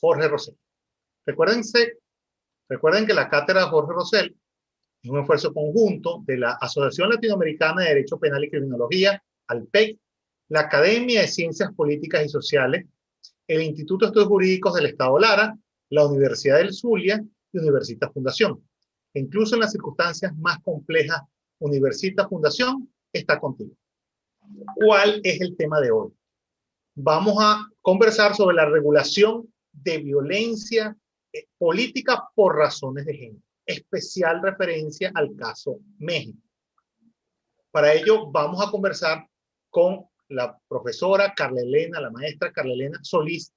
Jorge Rosell. Recuerden que la cátedra Jorge Rosell es un esfuerzo conjunto de la Asociación Latinoamericana de Derecho Penal y Criminología, ALPEC, la Academia de Ciencias Políticas y Sociales, el Instituto de Estudios Jurídicos del Estado Lara, la Universidad del Zulia y Universitas Fundación. Incluso en las circunstancias más complejas, Universitas Fundación está contigo. ¿Cuál es el tema de hoy? Vamos a conversar sobre la regulación de violencia política por razones de género. Especial referencia al caso México. Para ello vamos a conversar con la profesora Carla Elena, la maestra Carla Elena Solís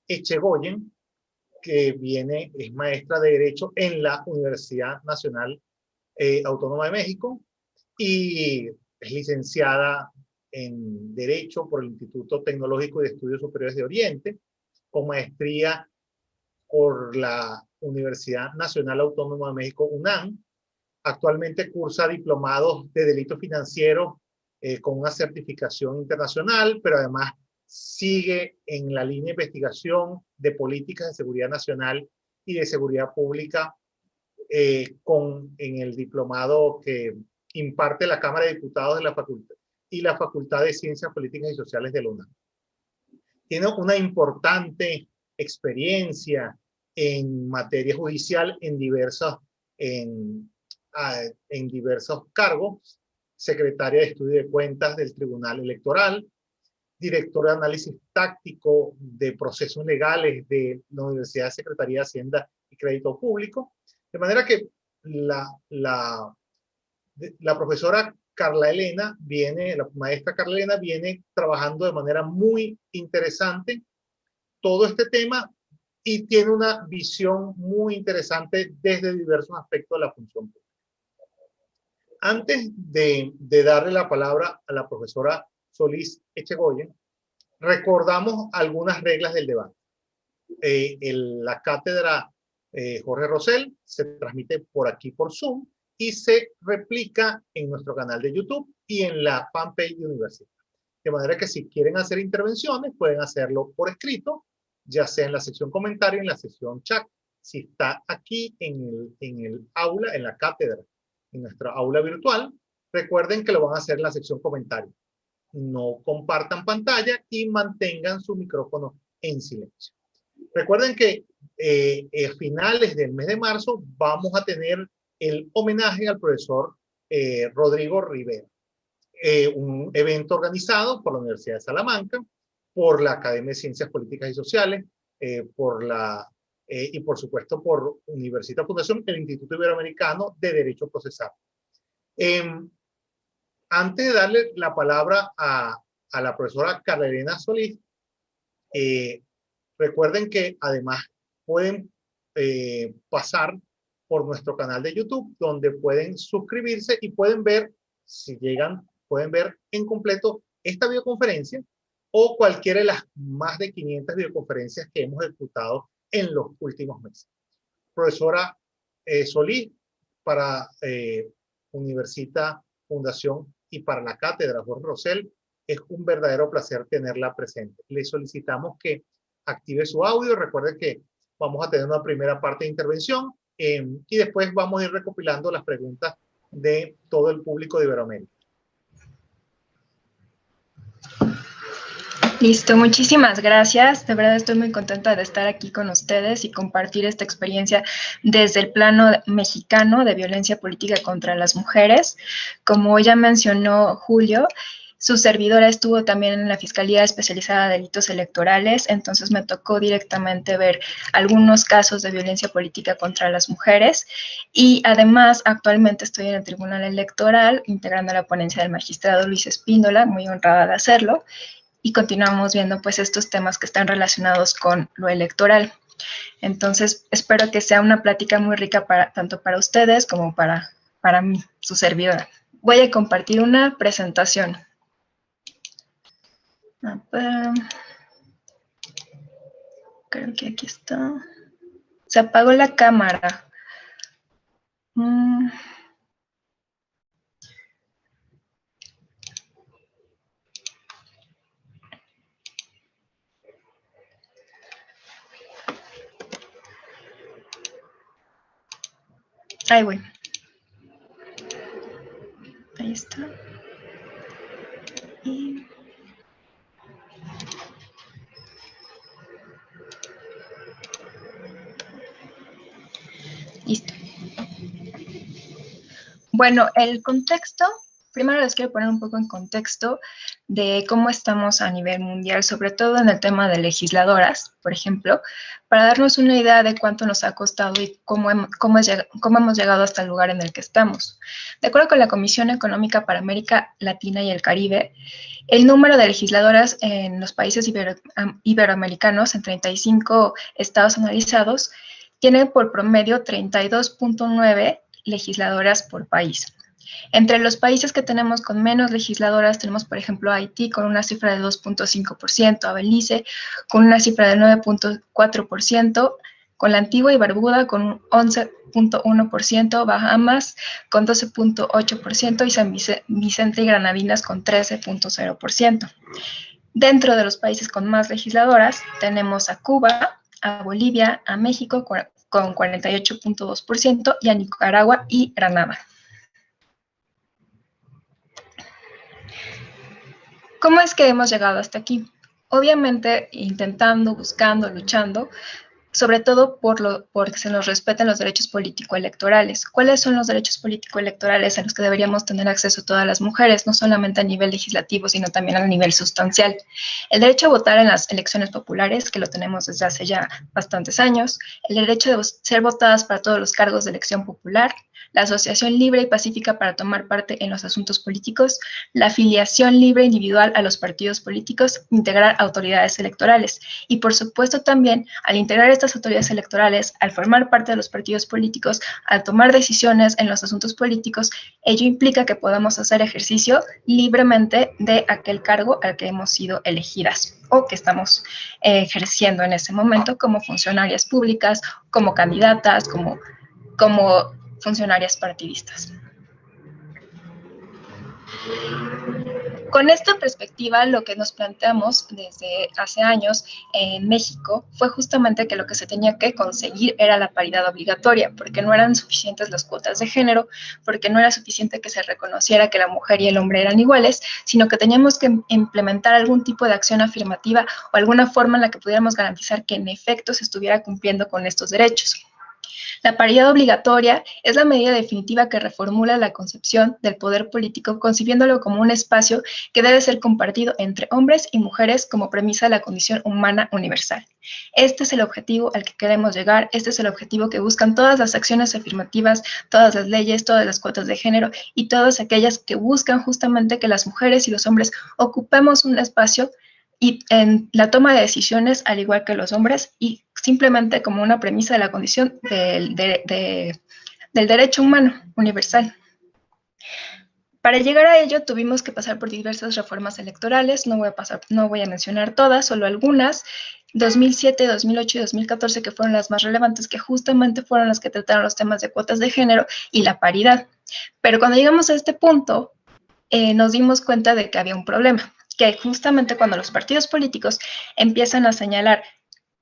Echegoyen, que es maestra de Derecho en la Universidad Nacional Autónoma de México y es licenciada en Derecho por el Instituto Tecnológico y de Estudios Superiores de Oriente, con maestría por la Universidad Nacional Autónoma de México, UNAM. Actualmente cursa diplomados de Delito Financiero con una certificación internacional, pero además sigue en la línea de investigación de políticas de seguridad nacional y de seguridad pública en el diplomado que imparte la Cámara de Diputados de la Facultad y la Facultad de Ciencias Políticas y Sociales de la UNAM. Tiene una importante experiencia en materia judicial en diversos cargos: secretaria de Estudio de Cuentas del Tribunal Electoral, directora de Análisis Táctico de Procesos Legales de la Universidad de Secretaría de Hacienda y Crédito Público. De manera que la profesora Carla Elena la maestra Carla Elena viene trabajando de manera muy interesante todo este tema y tiene una visión muy interesante desde diversos aspectos de la función pública. Antes de darle la palabra a la profesora Solís Echegoyen, recordamos algunas reglas del debate. La cátedra Jorge Rosell se transmite por aquí por Zoom y se replica en nuestro canal de YouTube y en la fanpage de Universidad. De manera que si quieren hacer intervenciones, pueden hacerlo por escrito, ya sea en la sección comentario, en la sección chat. Si está aquí en el aula, en la cátedra, en nuestra aula virtual, recuerden que lo van a hacer en la sección comentario. No compartan pantalla y mantengan su micrófono en silencio. Recuerden que a finales del mes de marzo vamos a tener el homenaje al profesor Rodrigo Rivera. Un evento organizado por la Universidad de Salamanca, por la Academia de Ciencias Políticas y Sociales, y por supuesto por Universitas Fundación, el Instituto Iberoamericano de Derecho Procesal. Antes de darle la palabra a la profesora Carla Elena Solís, recuerden que además pueden pasar por nuestro canal de YouTube, donde pueden suscribirse y pueden ver, si llegan, pueden ver en completo esta videoconferencia o cualquiera de las más de 500 videoconferencias que hemos ejecutado en los últimos meses. Profesora Solís, para Universitas Fundación y para la cátedra Jorge Rosell, es un verdadero placer tenerla presente. Le solicitamos que active su audio. Recuerde que vamos a tener una primera parte de intervención y después vamos a ir recopilando las preguntas de todo el público de Iberoamérica. Listo, muchísimas gracias. De verdad estoy muy contenta de estar aquí con ustedes y compartir esta experiencia desde el plano mexicano de violencia política contra las mujeres. Como ya mencionó Julio, su servidora estuvo también en la Fiscalía Especializada de Delitos Electorales, entonces me tocó directamente ver algunos casos de violencia política contra las mujeres y además actualmente estoy en el Tribunal Electoral integrando la ponencia del magistrado Luis Espíndola, muy honrada de hacerlo. Y continuamos viendo pues estos temas que están relacionados con lo electoral. Entonces, espero que sea una plática muy rica tanto para ustedes como para mí, su servidora. Voy a compartir una presentación. Creo que aquí está. Se apagó la cámara. Ahí voy. Ahí está. Y... listo. Bueno, el contexto, primero les quiero poner un poco en contexto de cómo estamos a nivel mundial, sobre todo en el tema de legisladoras, por ejemplo, para darnos una idea de cuánto nos ha costado y cómo hemos llegado hasta el lugar en el que estamos. De acuerdo con la Comisión Económica para América Latina y el Caribe, el número de legisladoras en los países iberoamericanos, en 35 estados analizados, tiene por promedio 32.9 legisladoras por país. Entre los países que tenemos con menos legisladoras tenemos, por ejemplo, a Haití con una cifra de 2.5%, a Belice con una cifra de 9.4%, con la Antigua y Barbuda con un 11.1%, Bahamas con 12.8% y San Vicente y Granadinas con 13.0%. Dentro de los países con más legisladoras tenemos a Cuba, a Bolivia, a México con 48.2% y a Nicaragua y Granada. ¿Cómo es que hemos llegado hasta aquí? Obviamente intentando, buscando, luchando, sobre todo porque se nos respeten los derechos político-electorales. ¿Cuáles son los derechos político-electorales a los que deberíamos tener acceso todas las mujeres, no solamente a nivel legislativo, sino también a nivel sustancial? El derecho a votar en las elecciones populares, que lo tenemos desde hace ya bastantes años, el derecho de ser votadas para todos los cargos de elección popular, la asociación libre y pacífica para tomar parte en los asuntos políticos, la afiliación libre individual a los partidos políticos, integrar autoridades electorales y, por supuesto, también al integrar estas autoridades electorales, al formar parte de los partidos políticos, al tomar decisiones en los asuntos políticos, ello implica que podamos hacer ejercicio libremente de aquel cargo al que hemos sido elegidas o que estamos ejerciendo en ese momento como funcionarias públicas, como candidatas, como funcionarias partidistas. Con esta perspectiva, lo que nos planteamos desde hace años en México fue justamente que lo que se tenía que conseguir era la paridad obligatoria, porque no eran suficientes las cuotas de género, porque no era suficiente que se reconociera que la mujer y el hombre eran iguales, sino que teníamos que implementar algún tipo de acción afirmativa o alguna forma en la que pudiéramos garantizar que en efecto se estuviera cumpliendo con estos derechos. La paridad obligatoria es la medida definitiva que reformula la concepción del poder político, concibiéndolo como un espacio que debe ser compartido entre hombres y mujeres como premisa de la condición humana universal. Este es el objetivo al que queremos llegar, este es el objetivo que buscan todas las acciones afirmativas, todas las leyes, todas las cuotas de género y todas aquellas que buscan justamente que las mujeres y los hombres ocupemos un espacio y en la toma de decisiones, al igual que los hombres, y simplemente como una premisa de la condición del derecho humano universal. Para llegar a ello tuvimos que pasar por diversas reformas electorales, no voy a mencionar todas, solo algunas, 2007, 2008 y 2014, que fueron las más relevantes, que justamente fueron las que trataron los temas de cuotas de género y la paridad. Pero cuando llegamos a este punto, nos dimos cuenta de que había un problema, que justamente cuando los partidos políticos empiezan a señalar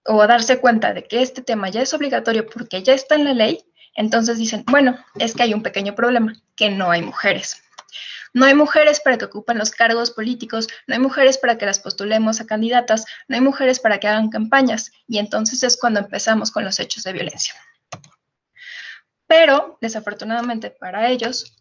o a darse cuenta de que este tema ya es obligatorio porque ya está en la ley, entonces dicen, bueno, es que hay un pequeño problema, que no hay mujeres. No hay mujeres para que ocupen los cargos políticos, no hay mujeres para que las postulemos a candidatas, no hay mujeres para que hagan campañas, y entonces es cuando empezamos con los hechos de violencia. Pero, desafortunadamente para ellos,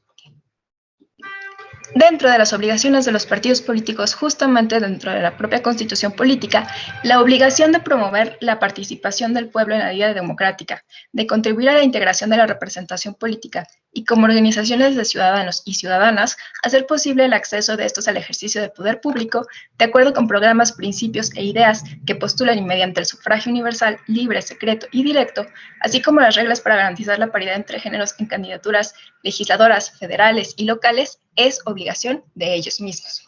dentro de las obligaciones de los partidos políticos, justamente dentro de la propia constitución política, la obligación de promover la participación del pueblo en la vida democrática, de contribuir a la integración de la representación política y como organizaciones de ciudadanos y ciudadanas, hacer posible el acceso de estos al ejercicio del poder público de acuerdo con programas, principios e ideas que postulan y mediante el sufragio universal, libre, secreto y directo, así como las reglas para garantizar la paridad entre géneros en candidaturas legisladoras, federales y locales, es obligación de ellos mismos.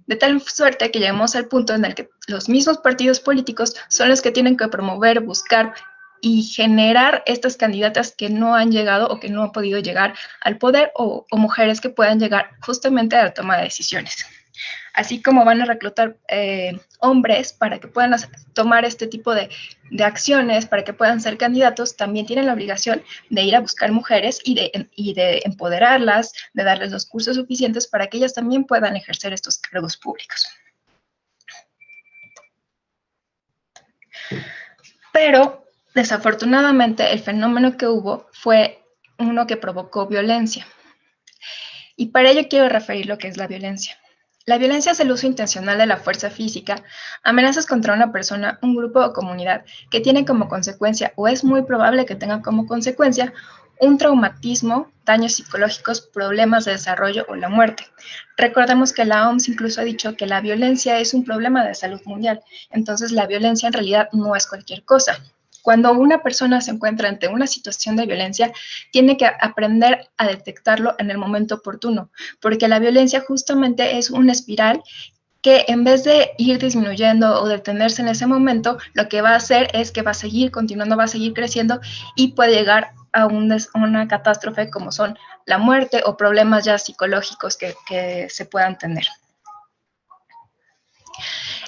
De tal suerte que llegamos al punto en el que los mismos partidos políticos son los que tienen que promover, buscar y generar estas candidatas que no han llegado o que no han podido llegar al poder o mujeres que puedan llegar justamente a la toma de decisiones. Así como van a reclutar hombres para que puedan tomar este tipo de acciones, para que puedan ser candidatos, también tienen la obligación de ir a buscar mujeres y de empoderarlas, de darles los cursos suficientes para que ellas también puedan ejercer estos cargos públicos. Pero, desafortunadamente, el fenómeno que hubo fue uno que provocó violencia. Y para ello quiero referir lo que es la violencia. La violencia es el uso intencional de la fuerza física, amenazas contra una persona, un grupo o comunidad que tiene como consecuencia, o es muy probable que tenga como consecuencia, un traumatismo, daños psicológicos, problemas de desarrollo o la muerte. Recordemos que la OMS incluso ha dicho que la violencia es un problema de salud mundial, entonces la violencia en realidad no es cualquier cosa. Cuando una persona se encuentra ante una situación de violencia, tiene que aprender a detectarlo en el momento oportuno, porque la violencia justamente es una espiral que en vez de ir disminuyendo o detenerse en ese momento, lo que va a hacer es que va a seguir continuando, va a seguir creciendo y puede llegar a una catástrofe como son la muerte o problemas ya psicológicos que se puedan tener.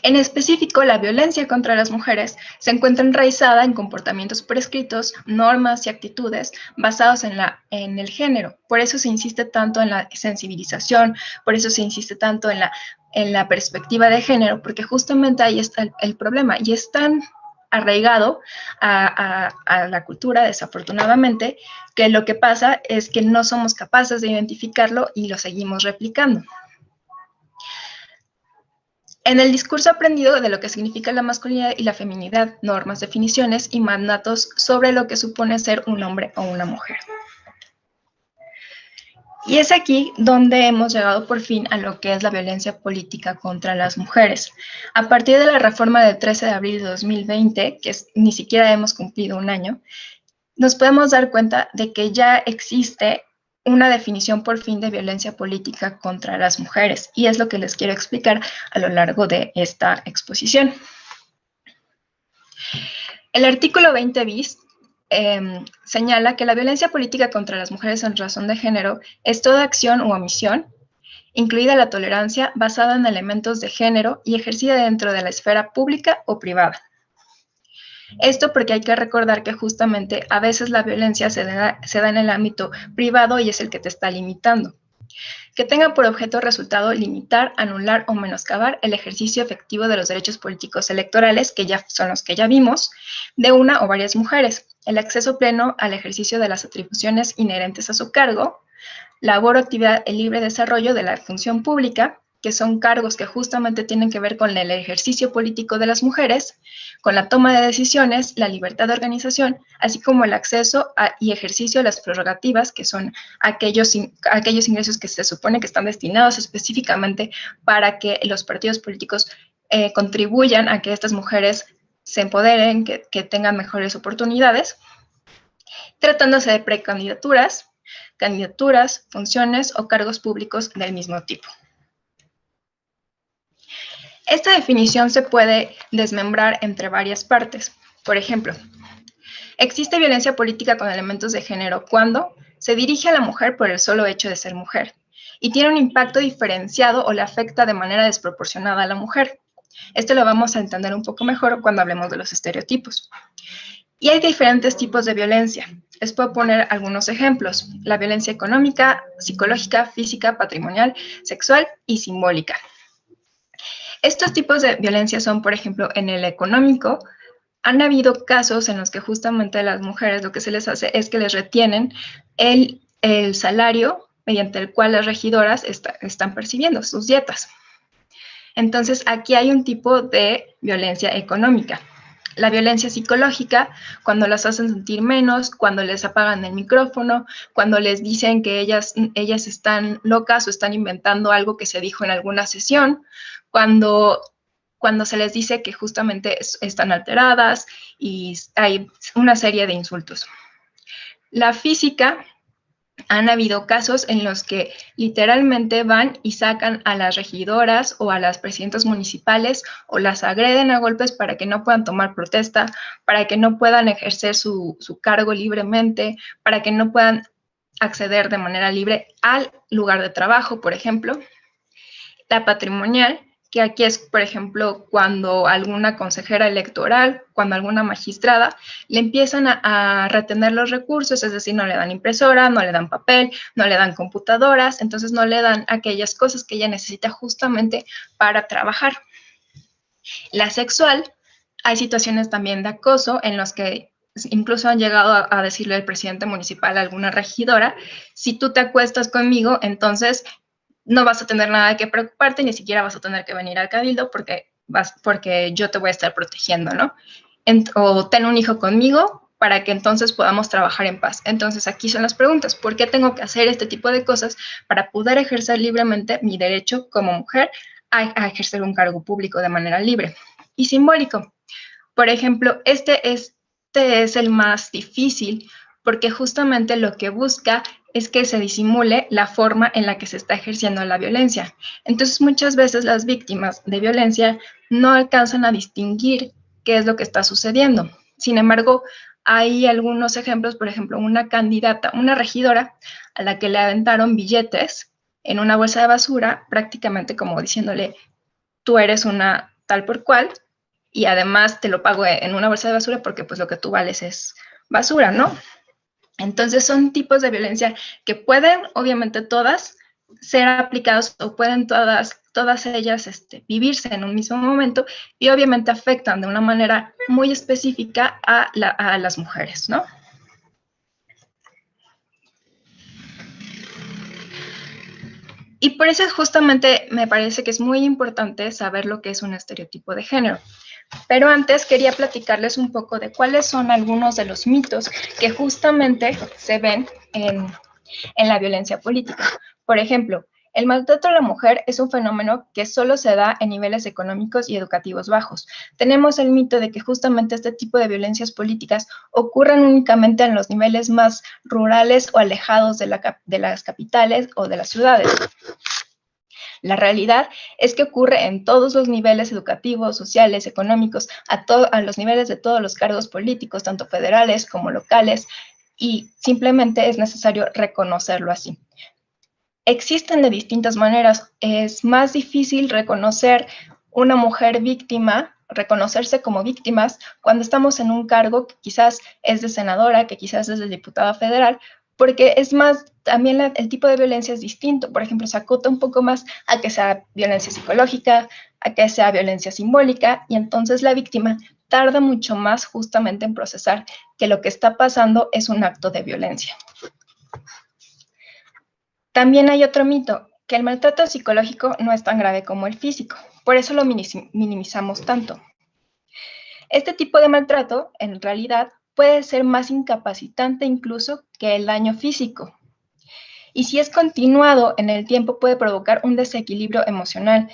En específico, la violencia contra las mujeres se encuentra enraizada en comportamientos prescritos, normas y actitudes basados en el género. Por eso se insiste tanto en la sensibilización, por eso se insiste tanto en la perspectiva de género, porque justamente ahí está el problema y es tan arraigado a la cultura, desafortunadamente, que lo que pasa es que no somos capaces de identificarlo y lo seguimos replicando. En el discurso aprendido de lo que significa la masculinidad y la feminidad, normas, definiciones y mandatos sobre lo que supone ser un hombre o una mujer. Y es aquí donde hemos llegado por fin a lo que es la violencia política contra las mujeres. A partir de la reforma del 13 de abril de 2020, que ni siquiera hemos cumplido un año, nos podemos dar cuenta de que ya existe una definición por fin de violencia política contra las mujeres, y es lo que les quiero explicar a lo largo de esta exposición. El artículo 20 bis señala que la violencia política contra las mujeres en razón de género es toda acción u omisión, incluida la tolerancia, basada en elementos de género y ejercida dentro de la esfera pública o privada. Esto porque hay que recordar que justamente a veces la violencia se da en el ámbito privado y es el que te está limitando. Que tenga por objeto resultado limitar, anular o menoscabar el ejercicio efectivo de los derechos políticos electorales, que ya son los que ya vimos, de una o varias mujeres, el acceso pleno al ejercicio de las atribuciones inherentes a su cargo, labor o actividad, el libre desarrollo de la función pública, que son cargos que justamente tienen que ver con el ejercicio político de las mujeres, con la toma de decisiones, la libertad de organización, así como el acceso y ejercicio de las prerrogativas, que son aquellos ingresos que se supone que están destinados específicamente para que los partidos políticos contribuyan a que estas mujeres se empoderen, que tengan mejores oportunidades, tratándose de precandidaturas, candidaturas, funciones o cargos públicos del mismo tipo. Esta definición se puede desmembrar entre varias partes. Por ejemplo, existe violencia política con elementos de género cuando se dirige a la mujer por el solo hecho de ser mujer y tiene un impacto diferenciado o le afecta de manera desproporcionada a la mujer. Esto lo vamos a entender un poco mejor cuando hablemos de los estereotipos. Y hay diferentes tipos de violencia. Les puedo poner algunos ejemplos. La violencia económica, psicológica, física, patrimonial, sexual y simbólica. Estos tipos de violencia son, por ejemplo, en el económico, han habido casos en los que justamente a las mujeres lo que se les hace es que les retienen el salario mediante el cual las regidoras están percibiendo sus dietas. Entonces, aquí hay un tipo de violencia económica. La violencia psicológica, cuando las hacen sentir menos, cuando les apagan el micrófono, cuando les dicen que ellas están locas o están inventando algo que se dijo en alguna sesión, cuando se les dice que justamente están alteradas y hay una serie de insultos. La física, han habido casos en los que literalmente van y sacan a las regidoras o a las presidentas municipales o las agreden a golpes para que no puedan tomar protesta, para que no puedan ejercer su cargo libremente, para que no puedan acceder de manera libre al lugar de trabajo, por ejemplo. La patrimonial, que aquí es, por ejemplo, cuando alguna consejera electoral, cuando alguna magistrada, le empiezan a retener los recursos, es decir, no le dan impresora, no le dan papel, no le dan computadoras, entonces no le dan aquellas cosas que ella necesita justamente para trabajar. La sexual, hay situaciones también de acoso en los que incluso han llegado a decirle al presidente municipal a alguna regidora, si tú te acuestas conmigo, entonces no vas a tener nada que preocuparte, ni siquiera vas a tener que venir al cabildo porque yo te voy a estar protegiendo, ¿no? O ten un hijo conmigo para que entonces podamos trabajar en paz. Entonces aquí son las preguntas, ¿por qué tengo que hacer este tipo de cosas para poder ejercer libremente mi derecho como mujer a ejercer un cargo público de manera libre? Y simbólico, por ejemplo, este es el más difícil porque justamente lo que busca es que se disimule la forma en la que se está ejerciendo la violencia. Entonces, muchas veces las víctimas de violencia no alcanzan a distinguir qué es lo que está sucediendo. Sin embargo, hay algunos ejemplos, por ejemplo, una candidata, una regidora, a la que le aventaron billetes en una bolsa de basura, prácticamente como diciéndole, tú eres una tal por cual, y además te lo pago en una bolsa de basura porque pues lo que tú vales es basura, ¿no? Entonces son tipos de violencia que pueden, obviamente todas, ser aplicadas o pueden todas ellas vivirse en un mismo momento y obviamente afectan de una manera muy específica a las mujeres, ¿no? Y por eso justamente me parece que es muy importante saber lo que es un estereotipo de género. Pero antes quería platicarles un poco de cuáles son algunos de los mitos que justamente se ven en la violencia política. Por ejemplo, el maltrato a la mujer es un fenómeno que solo se da en niveles económicos y educativos bajos. Tenemos el mito de que justamente este tipo de violencias políticas ocurren únicamente en los niveles más rurales o alejados de las capitales o de las ciudades. La realidad es que ocurre en todos los niveles educativos, sociales, económicos, a los niveles de todos los cargos políticos, tanto federales como locales, y simplemente es necesario reconocerlo así. Existen de distintas maneras. Es más difícil reconocer una mujer víctima, reconocerse como víctimas cuando estamos en un cargo que quizás es de senadora, que quizás es de diputada federal, porque es más, también el tipo de violencia es distinto. Por ejemplo, se acota un poco más a que sea violencia psicológica, a que sea violencia simbólica, y entonces la víctima tarda mucho más justamente en procesar que lo que está pasando es un acto de violencia. También hay otro mito, que el maltrato psicológico no es tan grave como el físico, por eso lo minimizamos tanto. Este tipo de maltrato, en realidad, puede ser más incapacitante incluso que el daño físico. Y si es continuado en el tiempo, puede provocar un desequilibrio emocional.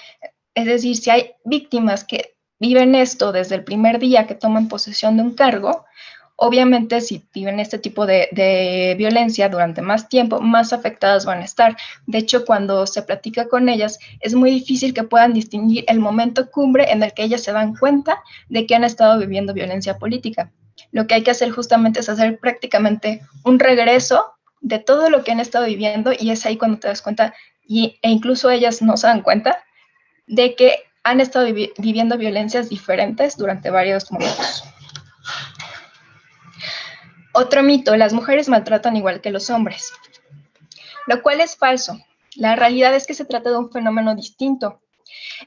Es decir, si hay víctimas que viven esto desde el primer día que toman posesión de un cargo, obviamente si viven este tipo de violencia durante más tiempo, más afectadas van a estar. De hecho, cuando se platica con ellas, es muy difícil que puedan distinguir el momento cumbre en el que ellas se dan cuenta de que han estado viviendo violencia política. Lo que hay que hacer justamente es hacer prácticamente un regreso de todo lo que han estado viviendo, y es ahí cuando te das cuenta, e incluso ellas no se dan cuenta, de que han estado viviendo violencias diferentes durante varios momentos. Otro mito, las mujeres maltratan igual que los hombres, lo cual es falso. La realidad es que se trata de un fenómeno distinto.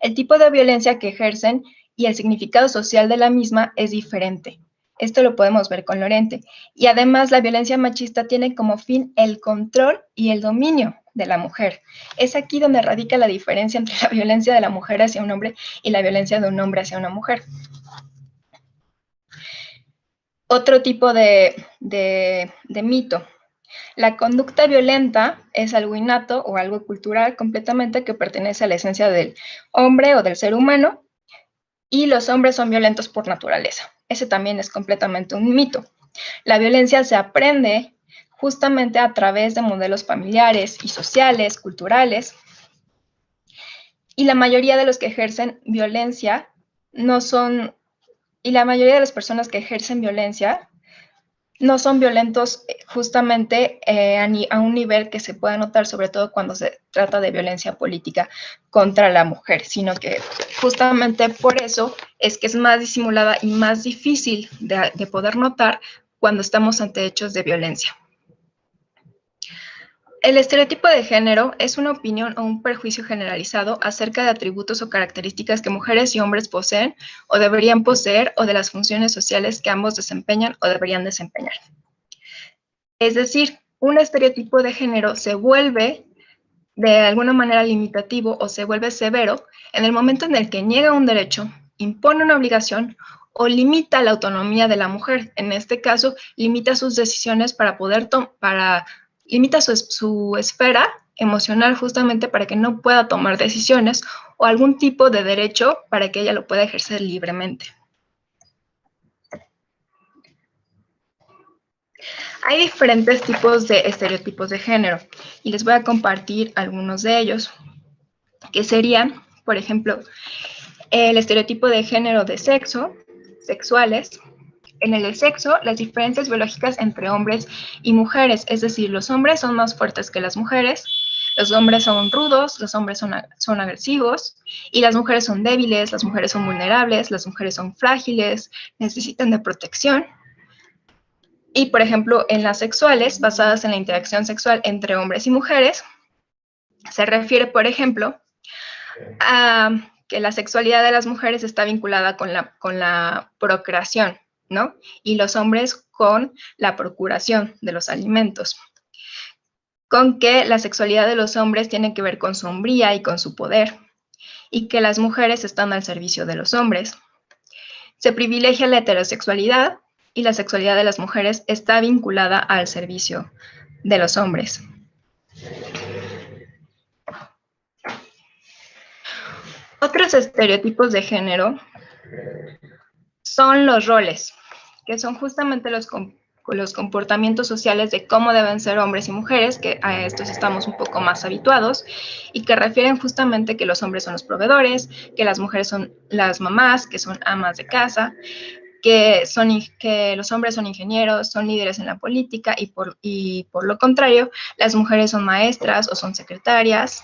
El tipo de violencia que ejercen y el significado social de la misma es diferente. Esto lo podemos ver con Lorente. Y además la violencia machista tiene como fin el control y el dominio de la mujer. Es aquí donde radica la diferencia entre la violencia de la mujer hacia un hombre y la violencia de un hombre hacia una mujer. Otro tipo de mito. La conducta violenta es algo innato o algo cultural completamente que pertenece a la esencia del hombre o del ser humano, y los hombres son violentos por naturaleza. Ese también es completamente un mito. La violencia se aprende justamente a través de modelos familiares y sociales, culturales, y la mayoría de los que ejercen violencia no son, y la mayoría de las personas que ejercen violencia no son violentos justamente a un nivel que se pueda notar, sobre todo cuando se trata de violencia política contra la mujer, sino que justamente por eso es que es más disimulada y más difícil de poder notar cuando estamos ante hechos de violencia. El estereotipo de género es una opinión o un prejuicio generalizado acerca de atributos o características que mujeres y hombres poseen o deberían poseer o de las funciones sociales que ambos desempeñan o deberían desempeñar. Es decir, un estereotipo de género se vuelve de alguna manera limitativo o se vuelve severo en el momento en el que niega un derecho, impone una obligación o limita la autonomía de la mujer. En este caso, limita sus decisiones limita su esfera emocional justamente para que no pueda tomar decisiones o algún tipo de derecho para que ella lo pueda ejercer libremente. Hay diferentes tipos de estereotipos de género y les voy a compartir algunos de ellos, que serían, por ejemplo, el estereotipo de género de sexo, sexuales. En el de sexo, las diferencias biológicas entre hombres y mujeres, es decir, los hombres son más fuertes que las mujeres, los hombres son rudos, los hombres son agresivos y las mujeres son débiles, las mujeres son vulnerables, las mujeres son frágiles, necesitan de protección. Y, por ejemplo, en las sexuales, basadas en la interacción sexual entre hombres y mujeres, se refiere, por ejemplo, a que la sexualidad de las mujeres está vinculada con la procreación, ¿no? Y los hombres con la procuración de los alimentos. Con que la sexualidad de los hombres tiene que ver con su hombría y con su poder, y que las mujeres están al servicio de los hombres. Se privilegia la heterosexualidad y la sexualidad de las mujeres está vinculada al servicio de los hombres. Otros estereotipos de género son los roles, que son justamente los comportamientos sociales de cómo deben ser hombres y mujeres, que a estos estamos un poco más habituados, y que refieren justamente que los hombres son los proveedores, que las mujeres son las mamás, que son amas de casa, que los hombres son ingenieros, son líderes en la política, y por lo contrario, las mujeres son maestras o son secretarias.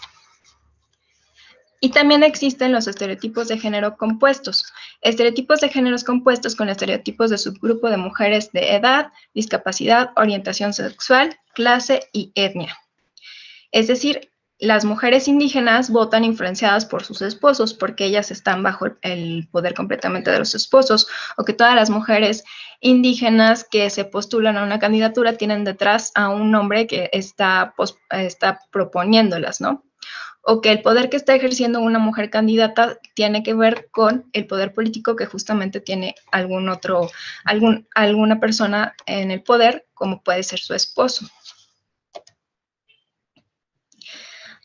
Y también existen los estereotipos de género compuestos. Estereotipos de géneros compuestos con estereotipos de subgrupo de mujeres de edad, discapacidad, orientación sexual, clase y etnia. Es decir, las mujeres indígenas votan influenciadas por sus esposos porque ellas están bajo el poder completamente de los esposos, o que todas las mujeres indígenas que se postulan a una candidatura tienen detrás a un hombre que está proponiéndolas, ¿no? O que el poder que está ejerciendo una mujer candidata tiene que ver con el poder político que justamente tiene alguna persona en el poder, como puede ser su esposo.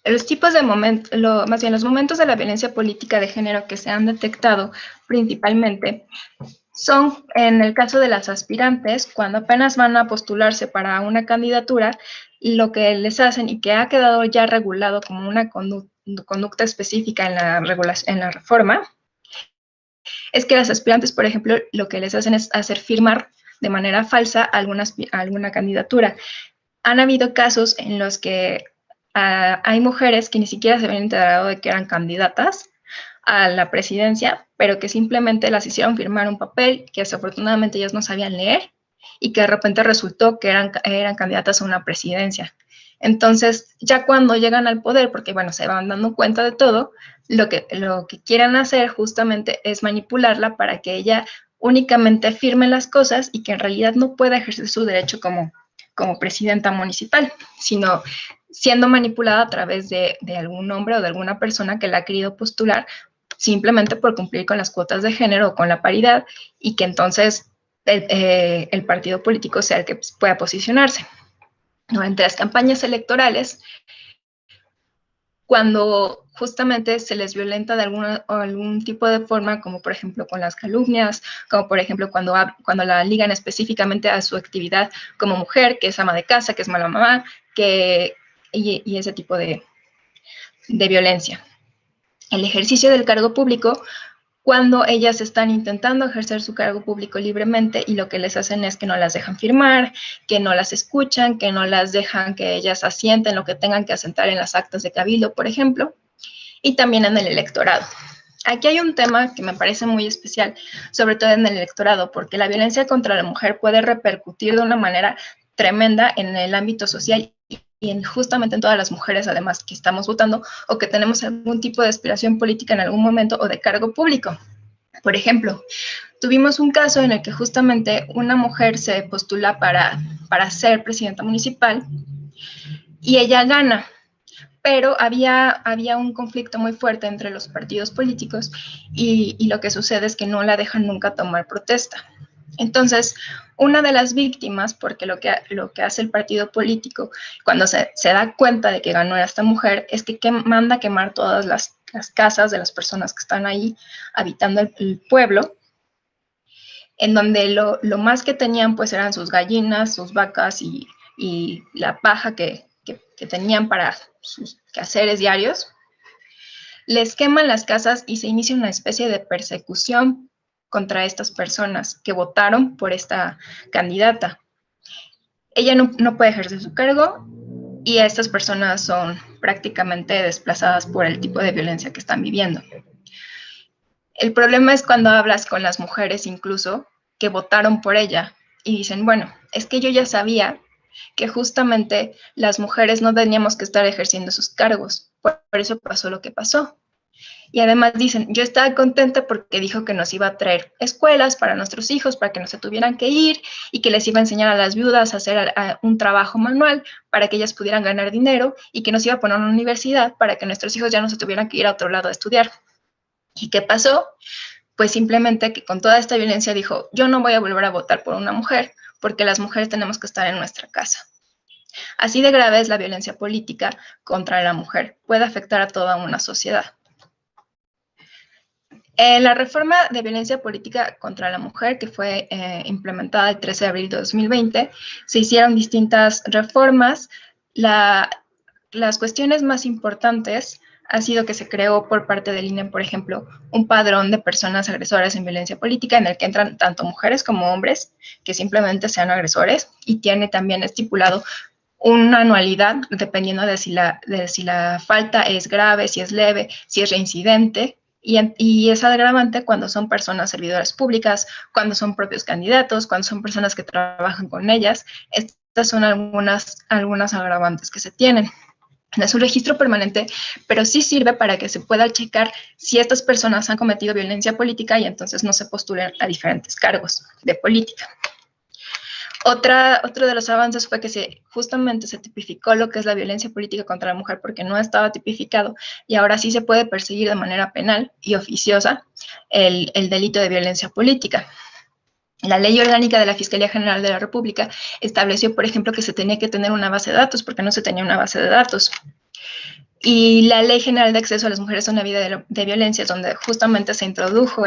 Los tipos de los momentos de la violencia política de género que se han detectado principalmente son, en el caso de las aspirantes, cuando apenas van a postularse para una candidatura, lo que les hacen y que ha quedado ya regulado como una conducta específica en la reforma, es que las aspirantes, por ejemplo, lo que les hacen es hacer firmar de manera falsa alguna candidatura. Han habido casos en los que hay mujeres que ni siquiera se habían enterado de que eran candidatas a la presidencia, pero que simplemente las hicieron firmar un papel que desafortunadamente ellas no sabían leer y que de repente resultó que eran candidatas a una presidencia. Entonces, ya cuando llegan al poder, porque bueno, se van dando cuenta de todo, lo que quieren hacer justamente es manipularla para que ella únicamente firme las cosas y que en realidad no pueda ejercer su derecho como presidenta municipal, sino siendo manipulada a través de algún hombre o de alguna persona que la ha querido postular simplemente por cumplir con las cuotas de género o con la paridad, y que entonces el partido político sea el que pueda posicionarse. Durante las campañas electorales, cuando justamente se les violenta de algún tipo de forma, como por ejemplo con las calumnias, como por ejemplo cuando la ligan específicamente a su actividad como mujer, que es ama de casa, que es mala mamá, y ese tipo de violencia. El ejercicio del cargo público cuando ellas están intentando ejercer su cargo público libremente y lo que les hacen es que no las dejan firmar, que no las escuchan, que no las dejan que ellas asienten lo que tengan que asentar en las actas de cabildo, por ejemplo, y también en el electorado. Aquí hay un tema que me parece muy especial, sobre todo en el electorado, porque la violencia contra la mujer puede repercutir de una manera tremenda en el ámbito social y justamente en todas las mujeres, además, que estamos votando o que tenemos algún tipo de aspiración política en algún momento o de cargo público. Por ejemplo, tuvimos un caso en el que justamente una mujer se postula para ser presidenta municipal y ella gana, pero había un conflicto muy fuerte entre los partidos políticos y lo que sucede es que no la dejan nunca tomar protesta. Entonces, una de las víctimas, porque lo que hace el partido político cuando se da cuenta de que ganó esta mujer, es que manda a quemar todas las casas de las personas que están ahí habitando el pueblo, en donde lo más que tenían pues eran sus gallinas, sus vacas y la paja que tenían para sus quehaceres diarios. Les queman las casas y se inicia una especie de persecución contra estas personas que votaron por esta candidata. Ella no puede ejercer su cargo y estas personas son prácticamente desplazadas por el tipo de violencia que están viviendo. El problema es cuando hablas con las mujeres incluso que votaron por ella y dicen, bueno, es que yo ya sabía que justamente las mujeres no teníamos que estar ejerciendo sus cargos, por eso pasó lo que pasó. Y además dicen, yo estaba contenta porque dijo que nos iba a traer escuelas para nuestros hijos, para que no se tuvieran que ir y que les iba a enseñar a las viudas a hacer un trabajo manual para que ellas pudieran ganar dinero y que nos iba a poner una universidad para que nuestros hijos ya no se tuvieran que ir a otro lado a estudiar. ¿Y qué pasó? Pues simplemente que con toda esta violencia dijo, yo no voy a volver a votar por una mujer porque las mujeres tenemos que estar en nuestra casa. Así de grave es la violencia política contra la mujer. Puede afectar a toda una sociedad. La reforma de violencia política contra la mujer, que fue implementada el 13 de abril de 2020, se hicieron distintas reformas. Las cuestiones más importantes ha sido que se creó por parte del INE, por ejemplo, un padrón de personas agresoras en violencia política en el que entran tanto mujeres como hombres que simplemente sean agresores y tiene también estipulado una anualidad dependiendo de si la falta es grave, si es leve, si es reincidente. Y es agravante cuando son personas servidoras públicas, cuando son propios candidatos, cuando son personas que trabajan con ellas. Estas son algunas agravantes que se tienen. No es un registro permanente, pero sí sirve para que se pueda checar si estas personas han cometido violencia política y entonces no se postulen a diferentes cargos de política. Otro de los avances fue que justamente se tipificó lo que es la violencia política contra la mujer porque no estaba tipificado y ahora sí se puede perseguir de manera penal y oficiosa el delito de violencia política. La Ley Orgánica de la Fiscalía General de la República estableció, por ejemplo, que se tenía que tener una base de datos porque no se tenía una base de datos. Y la Ley General de Acceso a las Mujeres a una Vida de Violencia, donde justamente se introdujo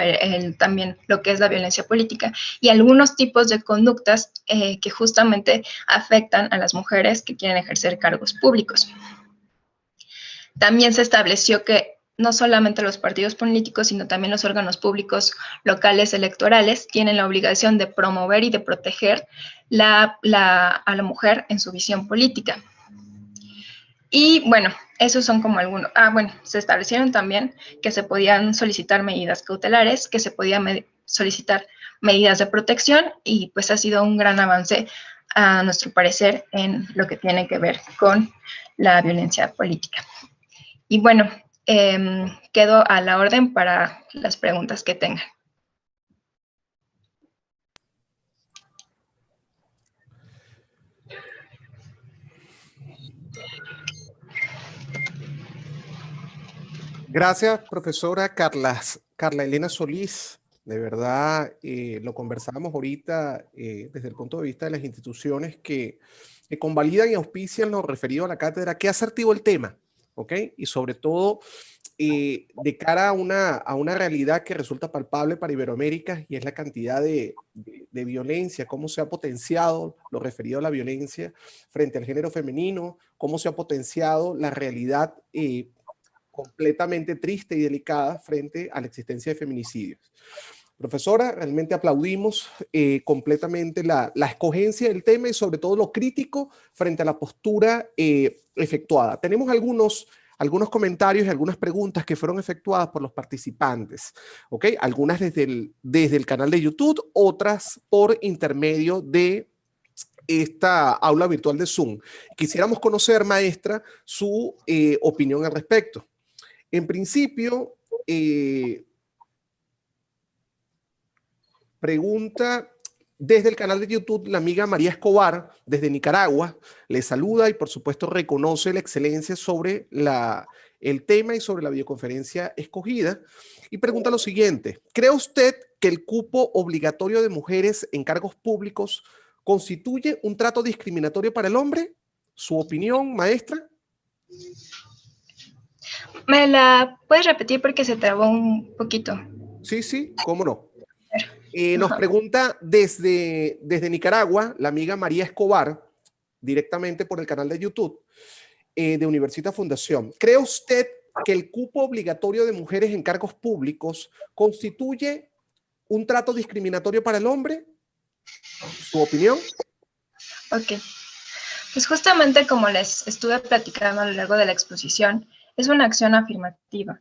también lo que es la violencia política y algunos tipos de conductas que justamente afectan a las mujeres que quieren ejercer cargos públicos. También se estableció que no solamente los partidos políticos, sino también los órganos públicos locales electorales tienen la obligación de promover y de proteger a la mujer en su visión política. Y bueno, esos son como algunos. Bueno, se establecieron también que se podían solicitar medidas cautelares, que se podían solicitar medidas de protección y pues ha sido un gran avance a nuestro parecer en lo que tiene que ver con la violencia política. Y bueno, quedo a la orden para las preguntas que tengan. Gracias, profesora Carla Elena Solís. De verdad, lo conversábamos ahorita desde el punto de vista de las instituciones que convalidan y auspician lo referido a la cátedra. Qué asertivo el tema, ¿ok? Y sobre todo de cara a una realidad que resulta palpable para Iberoamérica y es la cantidad de violencia, cómo se ha potenciado lo referido a la violencia frente al género femenino, cómo se ha potenciado la realidad completamente triste y delicada frente a la existencia de feminicidios. Profesora, realmente aplaudimos completamente la escogencia del tema y sobre todo lo crítico frente a la postura efectuada. Tenemos algunos comentarios y algunas preguntas que fueron efectuadas por los participantes, ¿ok? Algunas desde el canal de YouTube, otras por intermedio de esta aula virtual de Zoom. Quisiéramos conocer, maestra, su opinión al respecto. En principio, pregunta desde el canal de YouTube la amiga María Escobar, desde Nicaragua, le saluda y por supuesto reconoce la excelencia sobre el tema y sobre la videoconferencia escogida y pregunta lo siguiente: ¿cree usted que el cupo obligatorio de mujeres en cargos públicos constituye un trato discriminatorio para el hombre? ¿Su opinión, maestra? ¿Me la puedes repetir porque se trabó un poquito? Sí, cómo no. Nos pregunta desde Nicaragua la amiga María Escobar, directamente por el canal de YouTube de Universita Fundación. ¿Cree usted que el cupo obligatorio de mujeres en cargos públicos constituye un trato discriminatorio para el hombre? ¿Su opinión? Ok. Pues justamente como les estuve platicando a lo largo de la exposición, es una acción afirmativa.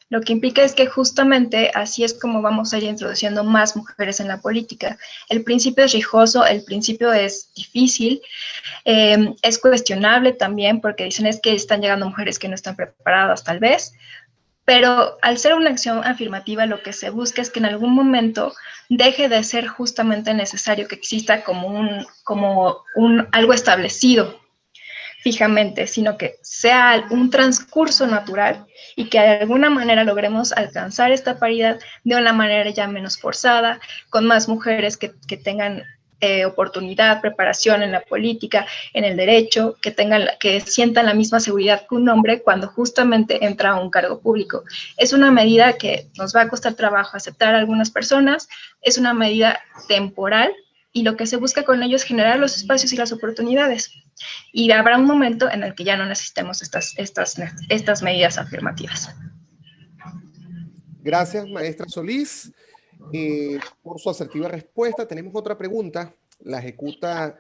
Lo que implica es que justamente así es como vamos a ir introduciendo más mujeres en la política. El principio es riesgoso, el principio es difícil, es cuestionable también porque dicen es que están llegando mujeres que no están preparadas tal vez, pero al ser una acción afirmativa lo que se busca es que en algún momento deje de ser justamente necesario que exista como algo establecido fijamente, sino que sea un transcurso natural y que de alguna manera logremos alcanzar esta paridad de una manera ya menos forzada, con más mujeres que tengan oportunidad, preparación en la política, en el derecho, que sientan la misma seguridad que un hombre cuando justamente entra a un cargo público. Es una medida que nos va a costar trabajo aceptar a algunas personas, es una medida temporal y lo que se busca con ello es generar los espacios y las oportunidades. Y habrá un momento en el que ya no necesitemos estas medidas afirmativas. Gracias, maestra Solís, por su asertiva respuesta. Tenemos otra pregunta, la ejecuta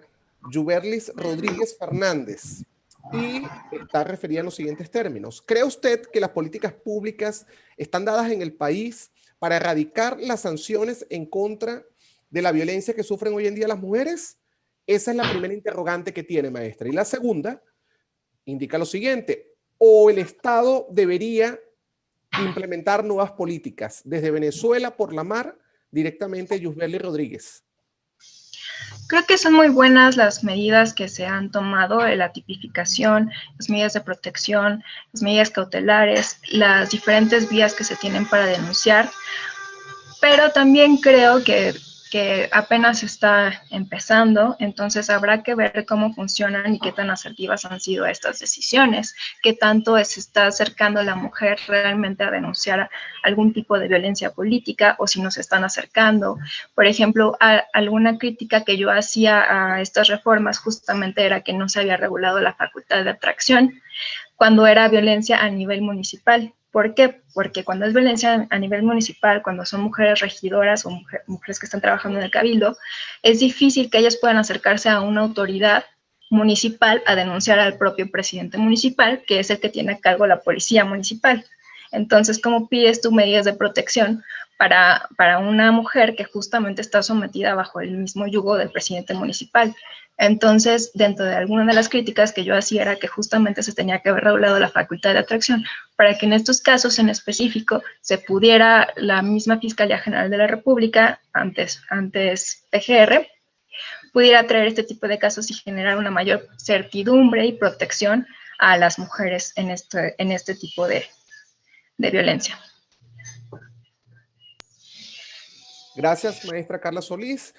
Yuberlis Rodríguez Fernández y está referida en los siguientes términos. ¿Cree usted que las políticas públicas están dadas en el país para erradicar las sanciones en contra de la violencia que sufren hoy en día las mujeres? Esa es la primera interrogante que tiene, maestra. Y la segunda indica lo siguiente: ¿o el Estado debería implementar nuevas políticas desde Venezuela por la mar directamente Yusbeli Rodríguez? Creo que son muy buenas las medidas que se han tomado, la tipificación, las medidas de protección, las medidas cautelares, las diferentes vías que se tienen para denunciar, pero también creo que apenas está empezando, entonces habrá que ver cómo funcionan y qué tan asertivas han sido estas decisiones, qué tanto se está acercando la mujer realmente a denunciar algún tipo de violencia política o si nos están acercando. Por ejemplo, alguna crítica que yo hacía a estas reformas justamente era que no se había regulado la facultad de atracción cuando era violencia a nivel municipal. ¿Por qué? Porque cuando es violencia a nivel municipal, cuando son mujeres regidoras o mujeres que están trabajando en el cabildo, es difícil que ellas puedan acercarse a una autoridad municipal a denunciar al propio presidente municipal, que es el que tiene a cargo la policía municipal. Entonces, ¿cómo pides tú medidas de protección para una mujer que justamente está sometida bajo el mismo yugo del presidente municipal? Entonces, dentro de alguna de las críticas que yo hacía era que justamente se tenía que haber regulado la facultad de atracción para que en estos casos en específico se pudiera la misma Fiscalía General de la República, antes PGR, pudiera traer este tipo de casos y generar una mayor certidumbre y protección a las mujeres en este tipo de violencia. Gracias, maestra Carla Solís.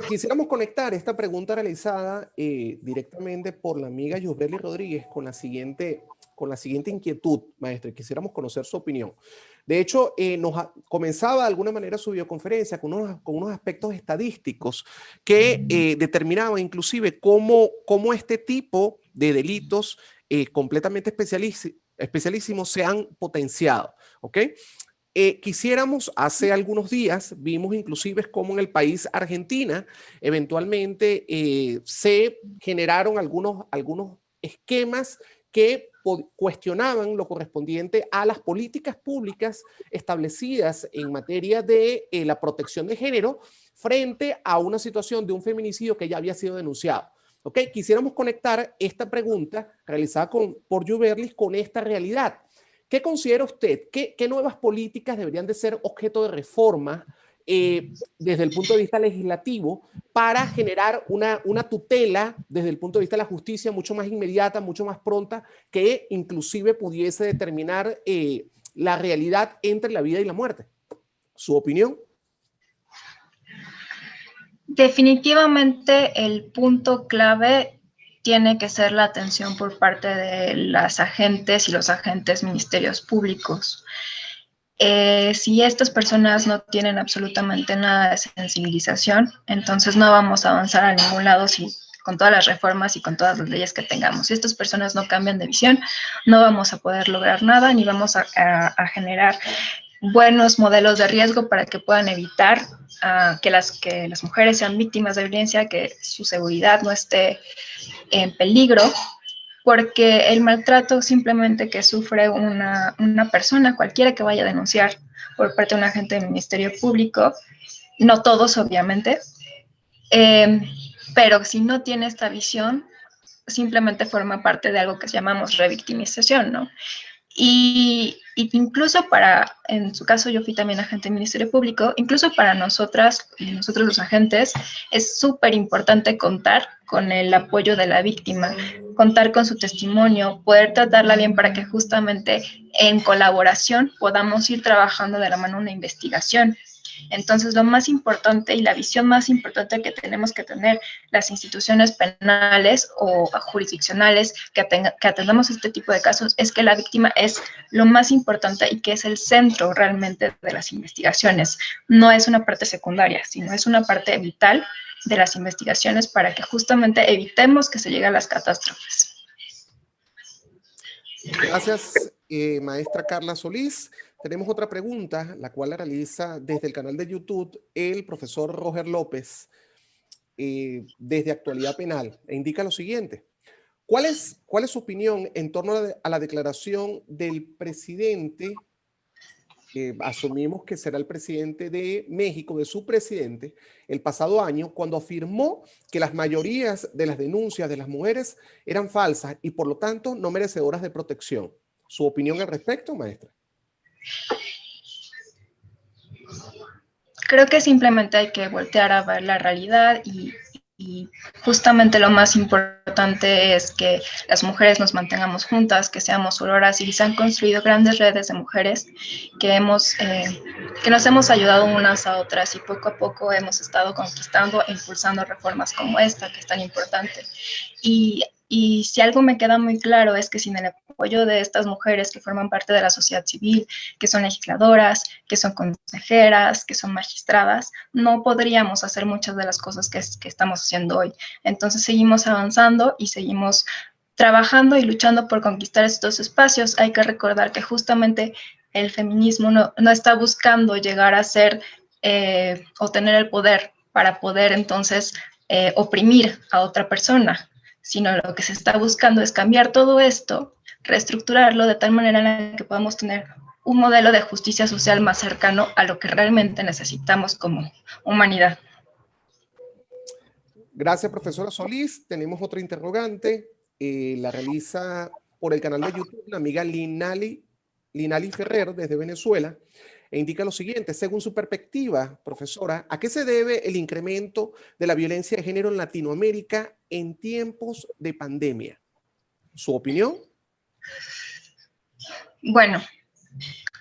Quisiéramos conectar esta pregunta realizada directamente por la amiga Yusbeli Rodríguez con la siguiente inquietud, maestra, y quisiéramos conocer su opinión. De hecho, comenzaba de alguna manera su videoconferencia con unos aspectos estadísticos que determinaban inclusive cómo este tipo de delitos completamente especialísimos se han potenciado, ¿ok? Quisiéramos, hace algunos días, vimos inclusive cómo en el país Argentina, eventualmente se generaron algunos esquemas que cuestionaban lo correspondiente a las políticas públicas establecidas en materia de la protección de género frente a una situación de un feminicidio que ya había sido denunciado. ¿Ok? Quisiéramos conectar esta pregunta realizada por Yuberlis con esta realidad. ¿Qué considera usted? ¿Qué nuevas políticas deberían de ser objeto de reforma desde el punto de vista legislativo para generar una tutela desde el punto de vista de la justicia mucho más inmediata, mucho más pronta, que inclusive pudiese determinar la realidad entre la vida y la muerte? ¿Su opinión? Definitivamente el punto clave tiene que ser la atención por parte de las agentes y los agentes ministerios públicos. Si estas personas no tienen absolutamente nada de sensibilización, entonces no vamos a avanzar a ningún lado con todas las reformas y con todas las leyes que tengamos. Si estas personas no cambian de visión, no vamos a poder lograr nada, ni vamos a generar buenos modelos de riesgo para que puedan evitar que las mujeres sean víctimas de violencia, que su seguridad no esté en peligro, porque el maltrato simplemente que sufre una persona, cualquiera que vaya a denunciar por parte de un agente del Ministerio Público, no todos obviamente, pero si no tiene esta visión, simplemente forma parte de algo que llamamos revictimización, ¿no? Y incluso en su caso yo fui también agente del Ministerio Público, incluso para nosotros los agentes, es súper importante contar con el apoyo de la víctima, contar con su testimonio, poder tratarla bien para que justamente en colaboración podamos ir trabajando de la mano una investigación. Entonces, lo más importante y la visión más importante que tenemos que tener las instituciones penales o jurisdiccionales que atendamos este tipo de casos es que la víctima es lo más importante y que es el centro realmente de las investigaciones. No es una parte secundaria, sino es una parte vital de las investigaciones para que justamente evitemos que se llegue a las catástrofes. Gracias, maestra Carla Solís. Tenemos otra pregunta, la cual la realiza desde el canal de YouTube el profesor Roger López, desde Actualidad Penal, e indica lo siguiente. ¿Cuál es su opinión en torno a la declaración del presidente, asumimos que será el presidente de México, de su presidente, el pasado año, cuando afirmó que las mayorías de las denuncias de las mujeres eran falsas y por lo tanto no merecedoras de protección? ¿Su opinión al respecto, maestra? Creo que simplemente hay que voltear a ver la realidad y justamente lo más importante es que las mujeres nos mantengamos juntas, que seamos sororas, y se han construido grandes redes de mujeres que nos hemos ayudado unas a otras y poco a poco hemos estado conquistando e impulsando reformas como esta, que es tan importante. Y si algo me queda muy claro es que sin el apoyo de estas mujeres que forman parte de la sociedad civil, que son legisladoras, que son consejeras, que son magistradas, no podríamos hacer muchas de las cosas que estamos haciendo hoy. Entonces seguimos avanzando y seguimos trabajando y luchando por conquistar estos espacios. Hay que recordar que justamente el feminismo no está buscando llegar a ser o tener el poder para poder entonces oprimir a otra persona, sino lo que se está buscando es cambiar todo esto, reestructurarlo de tal manera en la que podamos tener un modelo de justicia social más cercano a lo que realmente necesitamos como humanidad. Gracias, profesora Solís. Tenemos otra interrogante. La realiza por el canal de YouTube la amiga Linali Ferrer desde Venezuela, e indica lo siguiente. Según su perspectiva, profesora, ¿a qué se debe el incremento de la violencia de género en Latinoamérica en tiempos de pandemia? ¿Su opinión? Bueno,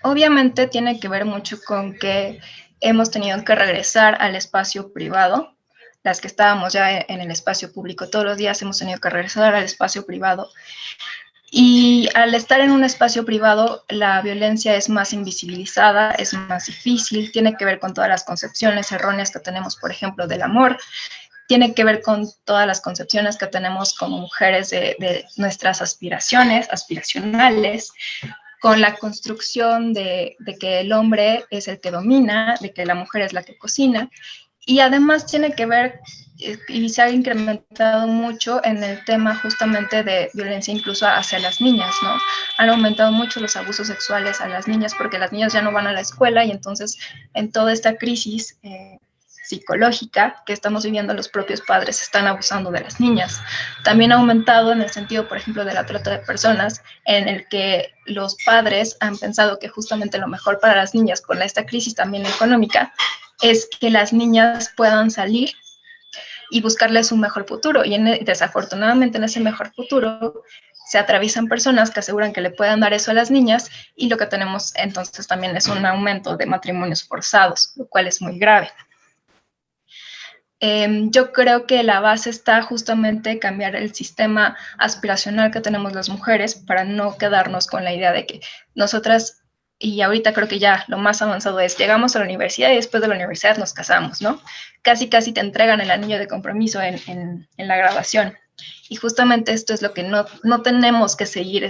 obviamente tiene que ver mucho con que hemos tenido que regresar al espacio privado. Las que estábamos ya en el espacio público todos los días hemos tenido que regresar al espacio privado. Y al estar en un espacio privado, la violencia es más invisibilizada, es más difícil, tiene que ver con todas las concepciones erróneas que tenemos, por ejemplo, del amor, tiene que ver con todas las concepciones que tenemos como mujeres de nuestras aspiracionales, con la construcción de que el hombre es el que domina, de que la mujer es la que cocina, y además tiene que ver y se ha incrementado mucho en el tema justamente de violencia incluso hacia las niñas, ¿no? Han aumentado mucho los abusos sexuales a las niñas porque las niñas ya no van a la escuela y entonces en toda esta crisis psicológica que estamos viviendo, los propios padres están abusando de las niñas. También ha aumentado en el sentido, por ejemplo, de la trata de personas, en el que los padres han pensado que justamente lo mejor para las niñas con esta crisis también económica es que las niñas puedan salir y buscarles un mejor futuro. Y desafortunadamente en ese mejor futuro se atraviesan personas que aseguran que le puedan dar eso a las niñas y lo que tenemos entonces también es un aumento de matrimonios forzados, lo cual es muy grave. Yo creo que la base está justamente cambiar el sistema aspiracional que tenemos las mujeres para no quedarnos con la idea de que nosotras, y ahorita creo que ya lo más avanzado es, llegamos a la universidad y después de la universidad nos casamos, ¿no? Casi te entregan el anillo de compromiso en la graduación. Y justamente esto es lo que no tenemos que seguir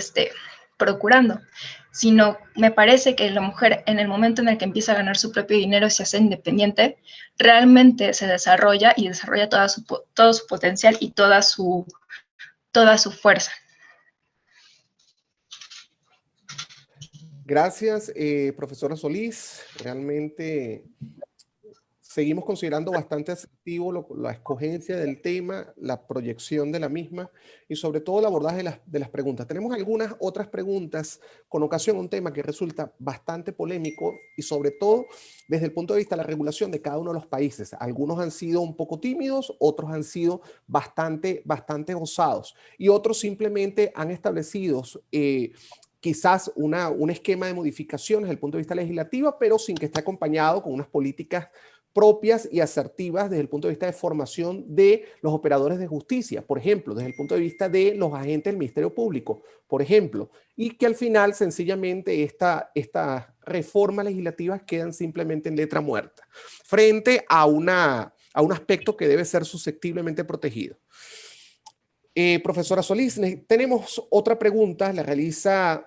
procurando, sino me parece que la mujer en el momento en el que empieza a ganar su propio dinero y se hace independiente, realmente se desarrolla y desarrolla todo su potencial y toda su fuerza. Gracias, profesora Solís. Realmente seguimos considerando bastante asertivo la escogencia del tema, la proyección de la misma y sobre todo el abordaje de las preguntas. Tenemos algunas otras preguntas con ocasión a un tema que resulta bastante polémico y sobre todo desde el punto de vista de la regulación de cada uno de los países. Algunos han sido un poco tímidos, otros han sido bastante osados y otros simplemente han establecido quizás un esquema de modificaciones desde el punto de vista legislativo, pero sin que esté acompañado con unas políticas propias y asertivas desde el punto de vista de formación de los operadores de justicia, por ejemplo, desde el punto de vista de los agentes del Ministerio Público, por ejemplo, y que al final sencillamente estas reformas legislativas quedan simplemente en letra muerta, frente a un aspecto que debe ser susceptiblemente protegido. Profesora Solís, tenemos otra pregunta, la que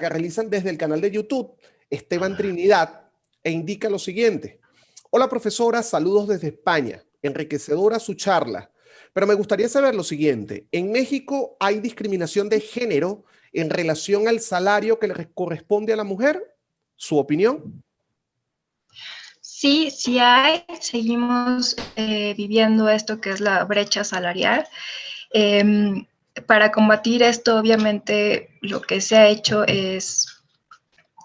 realizan desde el canal de YouTube, Esteban Trinidad, e indica lo siguiente. Hola profesora, saludos desde España, enriquecedora su charla, pero me gustaría saber lo siguiente. En México hay discriminación de género en relación al salario que le corresponde a la mujer. ¿Su opinión? Sí, sí hay. Seguimos viviendo esto que es la brecha salarial. Para combatir esto, obviamente, lo que se ha hecho es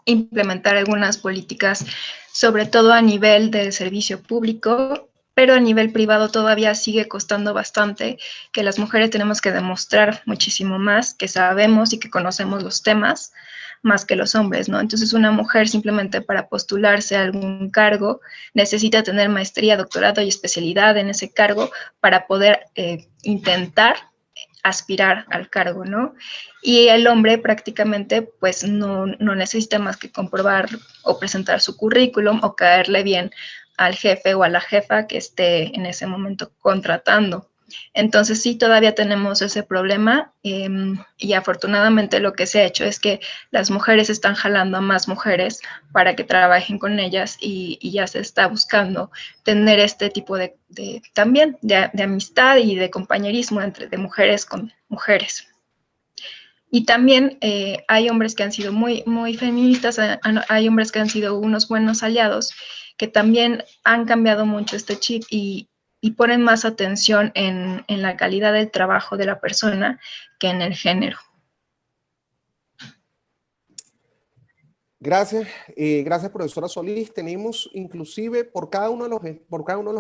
implementar algunas políticas, sobre todo a nivel del servicio público, pero a nivel privado todavía sigue costando bastante, que las mujeres tenemos que demostrar muchísimo más, que sabemos y que conocemos los temas, más que los hombres, ¿no? Entonces una mujer simplemente para postularse a algún cargo necesita tener maestría, doctorado y especialidad en ese cargo para poder intentar aspirar al cargo, ¿no? Y el hombre prácticamente pues no necesita más que comprobar o presentar su currículum o caerle bien al jefe o a la jefa que esté en ese momento contratando. Entonces sí, todavía tenemos ese problema y afortunadamente lo que se ha hecho es que las mujeres están jalando a más mujeres para que trabajen con ellas y ya se está buscando tener este tipo de amistad y de compañerismo de mujeres con mujeres. Y también hay hombres que han sido muy feministas, hay hombres que han sido unos buenos aliados que también han cambiado mucho este chip y ponen más atención en la calidad del trabajo de la persona que en el género. Gracias, gracias profesora Solís. Tenemos inclusive por cada uno de los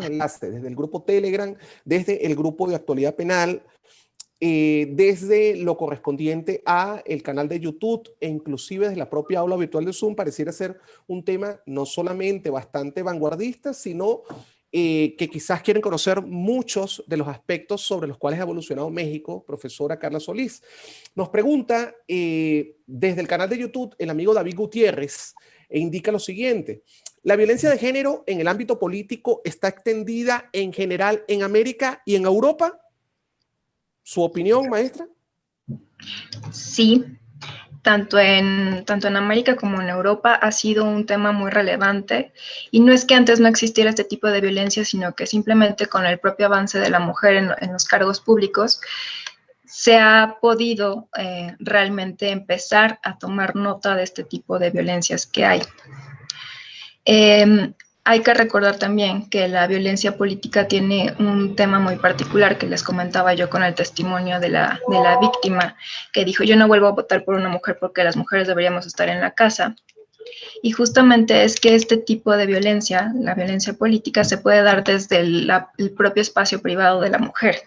enlaces, desde el grupo Telegram, desde el grupo de actualidad penal, desde lo correspondiente a el canal de YouTube e inclusive desde la propia aula virtual de Zoom, pareciera ser un tema no solamente bastante vanguardista, sino que quizás quieren conocer muchos de los aspectos sobre los cuales ha evolucionado México, profesora Carla Solís. Nos pregunta desde el canal de YouTube el amigo David Gutiérrez e indica lo siguiente. La violencia de género en el ámbito político está extendida en general en América y en Europa. ¿Su opinión, maestra? Sí, tanto en América como en Europa ha sido un tema muy relevante, y no es que antes no existiera este tipo de violencia, sino que simplemente con el propio avance de la mujer en los cargos públicos se ha podido realmente empezar a tomar nota de este tipo de violencias que hay. Hay que recordar también que la violencia política tiene un tema muy particular que les comentaba yo con el testimonio de la víctima, que dijo: yo no vuelvo a votar por una mujer porque las mujeres deberíamos estar en la casa. Y justamente es que este tipo de violencia, la violencia política, se puede dar desde el propio espacio privado de la mujer.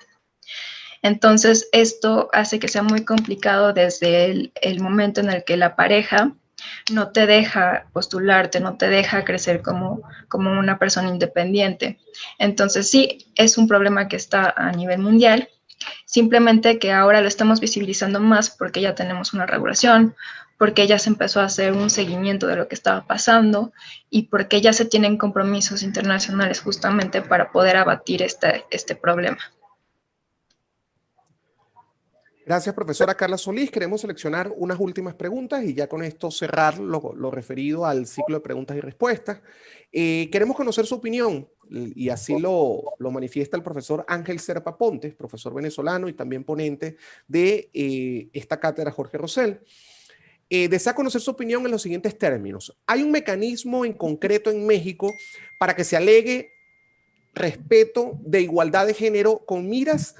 Entonces, esto hace que sea muy complicado desde el momento en el que la pareja no te deja postularte, no te deja crecer como una persona independiente. Entonces, sí, es un problema que está a nivel mundial, simplemente que ahora lo estamos visibilizando más porque ya tenemos una regulación, porque ya se empezó a hacer un seguimiento de lo que estaba pasando y porque ya se tienen compromisos internacionales justamente para poder abatir este problema. Gracias, profesora Carla Solís. Queremos seleccionar unas últimas preguntas y ya con esto cerrar lo referido al ciclo de preguntas y respuestas. Queremos conocer su opinión, y así lo manifiesta el profesor Ángel Serpa Pontes, profesor venezolano y también ponente de esta cátedra Jorge Rosell. Desea conocer su opinión en los siguientes términos. ¿Hay un mecanismo en concreto en México para que se alegue respeto de igualdad de género con miras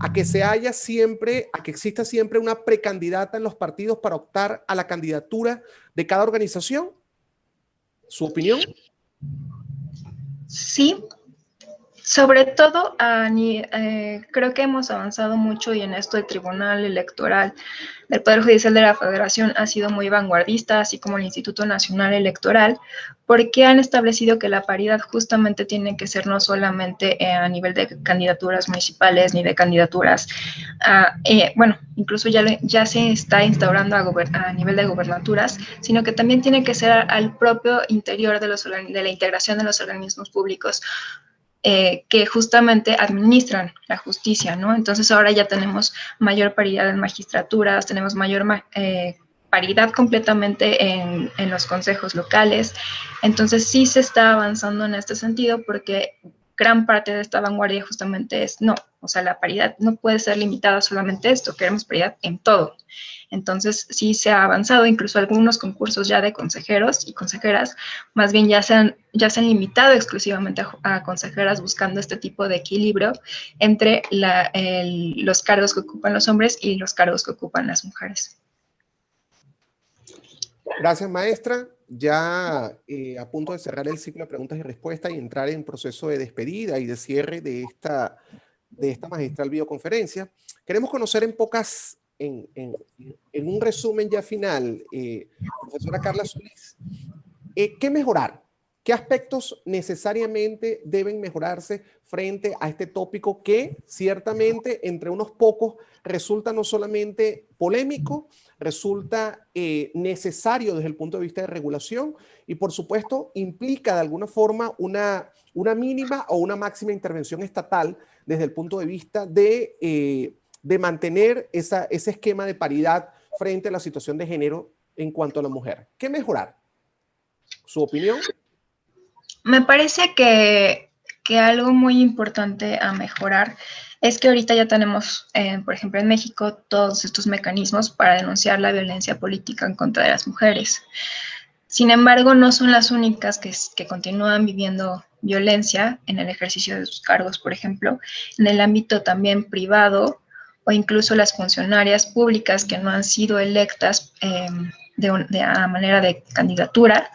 a que exista siempre una precandidata en los partidos para optar a la candidatura de cada organización? ¿Su opinión? Sí, sobre todo creo que hemos avanzado mucho, y en esto el Tribunal Electoral del Poder Judicial de la Federación ha sido muy vanguardista, así como el Instituto Nacional Electoral, porque han establecido que la paridad justamente tiene que ser no solamente a nivel de candidaturas municipales ni de candidaturas, bueno, incluso ya se está instaurando a nivel de gobernaturas, sino que también tiene que ser al propio interior de la integración de los organismos públicos que justamente administran la justicia, ¿no? Entonces ahora ya tenemos mayor paridad en magistraturas, tenemos mayor paridad completamente en los consejos locales. Entonces sí se está avanzando en este sentido, porque gran parte de esta vanguardia justamente es, no, o sea, la paridad no puede ser limitada solamente a esto, queremos paridad en todo. Entonces sí se ha avanzado, incluso algunos concursos ya de consejeros y consejeras, más bien ya se han limitado exclusivamente a consejeras, buscando este tipo de equilibrio entre los cargos que ocupan los hombres y los cargos que ocupan las mujeres. Gracias, maestra. Ya a punto de cerrar el ciclo de preguntas y respuestas y entrar en proceso de despedida y de cierre de esta magistral videoconferencia, queremos conocer en un resumen ya final, profesora Carla Solís, ¿qué mejorar? ¿Qué aspectos necesariamente deben mejorarse frente a este tópico que ciertamente entre unos pocos resulta no solamente polémico, resulta necesario desde el punto de vista de regulación y por supuesto implica de alguna forma una mínima o una máxima intervención estatal desde el punto de vista de mantener ese esquema de paridad frente a la situación de género en cuanto a la mujer? ¿Qué mejorar? ¿Su opinión? Me parece que algo muy importante a mejorar es que ahorita ya tenemos, por ejemplo, en México, todos estos mecanismos para denunciar la violencia política en contra de las mujeres. Sin embargo, no son las únicas que continúan viviendo violencia en el ejercicio de sus cargos, por ejemplo, en el ámbito también privado, o incluso las funcionarias públicas que no han sido electas de manera de candidatura,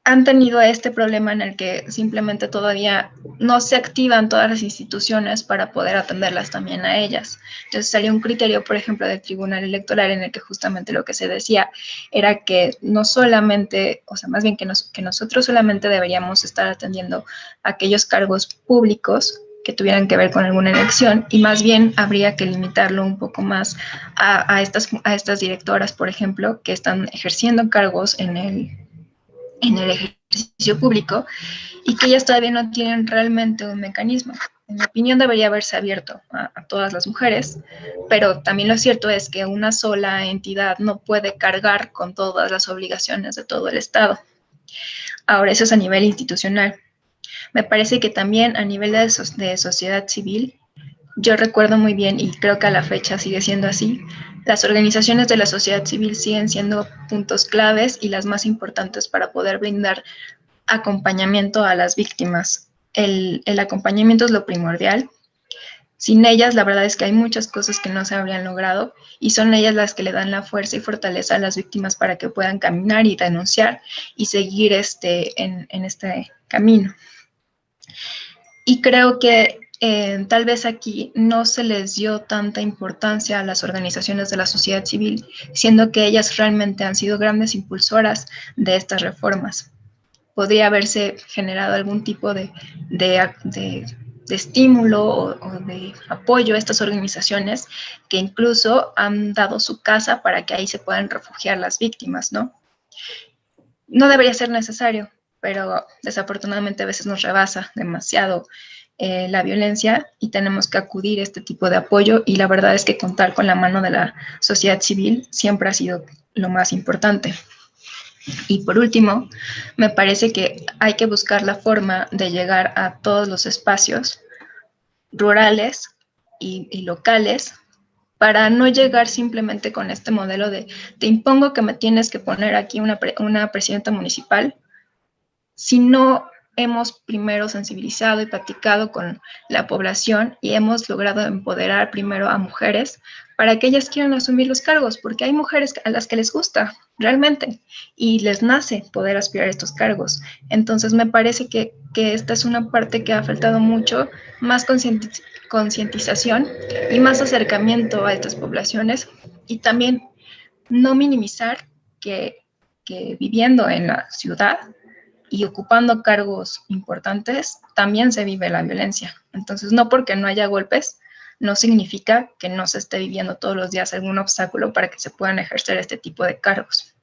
han tenido este problema en el que simplemente todavía no se activan todas las instituciones para poder atenderlas también a ellas. Entonces salió un criterio, por ejemplo, del Tribunal Electoral en el que justamente lo que se decía era que no solamente, o sea, más bien que nosotros solamente deberíamos estar atendiendo aquellos cargos públicos que tuvieran que ver con alguna elección, y más bien habría que limitarlo un poco más a estas directoras, por ejemplo, que están ejerciendo cargos en en el ejercicio público y que ellas todavía no tienen realmente un mecanismo. En mi opinión, debería haberse abierto a todas las mujeres, pero también lo cierto es que una sola entidad no puede cargar con todas las obligaciones de todo el Estado. Ahora, eso es a nivel institucional. Me parece que también a nivel de sociedad civil, yo recuerdo muy bien, y creo que a la fecha sigue siendo así, las organizaciones de la sociedad civil siguen siendo puntos claves y las más importantes para poder brindar acompañamiento a las víctimas. El acompañamiento es lo primordial. Sin ellas, la verdad es que hay muchas cosas que no se habrían logrado y son ellas las que le dan la fuerza y fortaleza a las víctimas para que puedan caminar y denunciar y seguir en este camino. Y creo que tal vez aquí no se les dio tanta importancia a las organizaciones de la sociedad civil, siendo que ellas realmente han sido grandes impulsoras de estas reformas. Podría haberse generado algún tipo de estímulo o de apoyo a estas organizaciones que incluso han dado su casa para que ahí se puedan refugiar las víctimas, ¿no? No debería ser necesario, pero desafortunadamente a veces nos rebasa demasiado la violencia y tenemos que acudir a este tipo de apoyo y la verdad es que contar con la mano de la sociedad civil siempre ha sido lo más importante. Y por último, me parece que hay que buscar la forma de llegar a todos los espacios rurales y locales para no llegar simplemente con este modelo de te impongo que me tienes que poner aquí una presidenta municipal, si no hemos primero sensibilizado y platicado con la población y hemos logrado empoderar primero a mujeres para que ellas quieran asumir los cargos, porque hay mujeres a las que les gusta realmente y les nace poder aspirar a estos cargos. Entonces me parece que esta es una parte que ha faltado mucho, más concientización y más acercamiento a estas poblaciones y también no minimizar que viviendo en la ciudad y ocupando cargos importantes, también se vive la violencia. Entonces, no porque no haya golpes, no significa que no se esté viviendo todos los días algún obstáculo para que se puedan ejercer este tipo de cargos.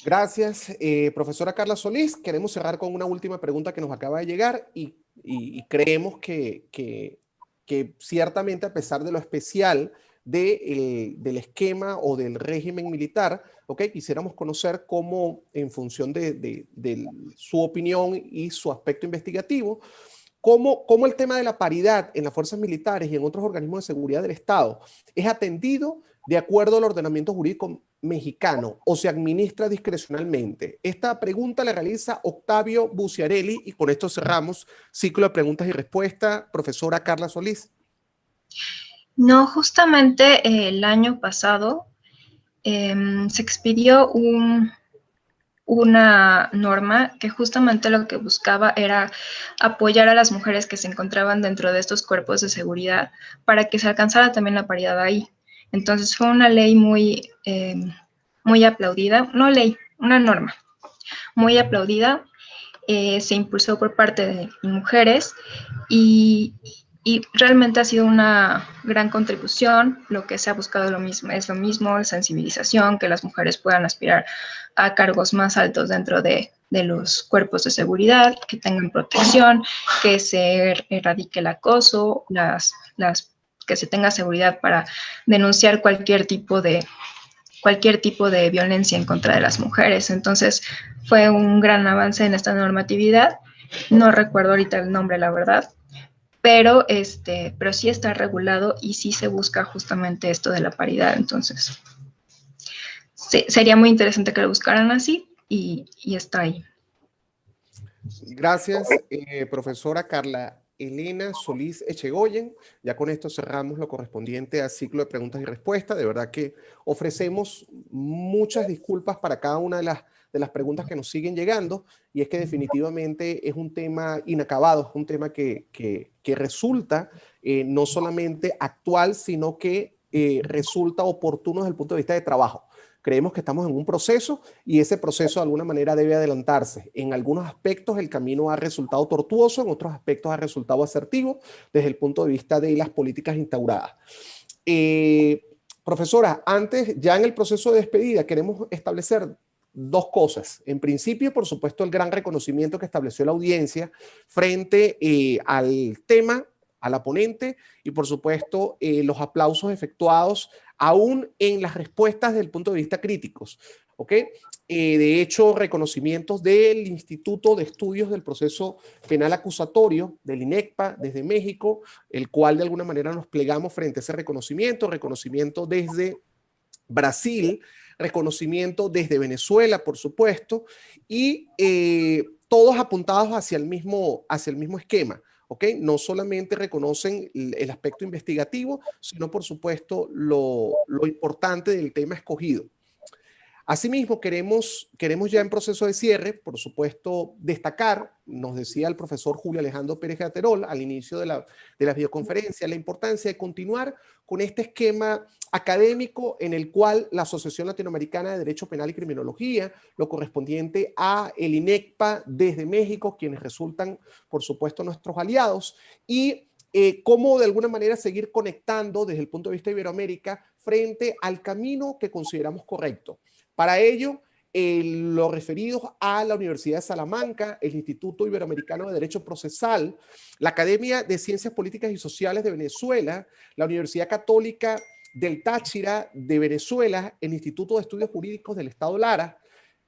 Gracias, profesora Carla Solís. Queremos cerrar con una última pregunta que nos acaba de llegar y creemos que ciertamente, a pesar de lo especial del esquema o del régimen militar, ¿okay? Quisiéramos conocer cómo, en función de su opinión y su aspecto investigativo, cómo el tema de la paridad en las fuerzas militares y en otros organismos de seguridad del Estado es atendido de acuerdo al ordenamiento jurídico mexicano o se administra discrecionalmente. Esta pregunta la realiza Octavio Buciarelli y con esto cerramos ciclo de preguntas y respuestas. Profesora Carla Solís. No, justamente el año pasado se expidió una norma que justamente lo que buscaba era apoyar a las mujeres que se encontraban dentro de estos cuerpos de seguridad para que se alcanzara también la paridad ahí. Entonces fue una ley muy aplaudida, no ley, una norma muy aplaudida, se impulsó por parte de mujeres y realmente ha sido una gran contribución. Lo que se ha buscado es lo mismo, la sensibilización, que las mujeres puedan aspirar a cargos más altos dentro de los cuerpos de seguridad, que tengan protección, que se erradique el acoso, que se tenga seguridad para denunciar cualquier tipo de violencia en contra de las mujeres. Entonces, fue un gran avance en esta normatividad. No recuerdo ahorita el nombre, la verdad, pero sí está regulado y sí se busca justamente esto de la paridad. Entonces, sí, sería muy interesante que lo buscaran así y está ahí. Gracias, profesora Carla Elena Solís Echegoyen. Ya con esto cerramos lo correspondiente al ciclo de preguntas y respuestas. De verdad que ofrecemos muchas disculpas para cada una de las preguntas que nos siguen llegando, y es que definitivamente es un tema inacabado, es un tema que resulta no solamente actual, sino que resulta oportuno desde el punto de vista de trabajo. Creemos que estamos en un proceso y ese proceso de alguna manera debe adelantarse. En algunos aspectos el camino ha resultado tortuoso, en otros aspectos ha resultado asertivo desde el punto de vista de las políticas instauradas. Profesora, antes, ya en el proceso de despedida, queremos establecer dos cosas. En principio, por supuesto, el gran reconocimiento que estableció la audiencia frente al tema, a la ponente, y por supuesto los aplausos efectuados aún en las respuestas desde el punto de vista críticos. ¿Ok? De hecho, reconocimientos del Instituto de Estudios del Proceso Penal Acusatorio, del INECPA, desde México, el cual de alguna manera nos plegamos frente a ese reconocimiento desde Brasil, reconocimiento desde Venezuela, por supuesto, y todos apuntados hacia el mismo esquema. ¿Ok? No solamente reconocen el aspecto investigativo, sino por supuesto lo importante del tema escogido. Asimismo, queremos ya en proceso de cierre, por supuesto, destacar, nos decía el profesor Julio Alejandro Pérez Gaterol al inicio de la videoconferencia, la importancia de continuar con este esquema académico en el cual la Asociación Latinoamericana de Derecho Penal y Criminología, lo correspondiente a el INECPA desde México, quienes resultan, por supuesto, nuestros aliados, y cómo de alguna manera seguir conectando desde el punto de vista de Iberoamérica frente al camino que consideramos correcto. Para ello, lo referido a la Universidad de Salamanca, el Instituto Iberoamericano de Derecho Procesal, la Academia de Ciencias Políticas y Sociales de Venezuela, la Universidad Católica del Táchira de Venezuela, el Instituto de Estudios Jurídicos del Estado Lara,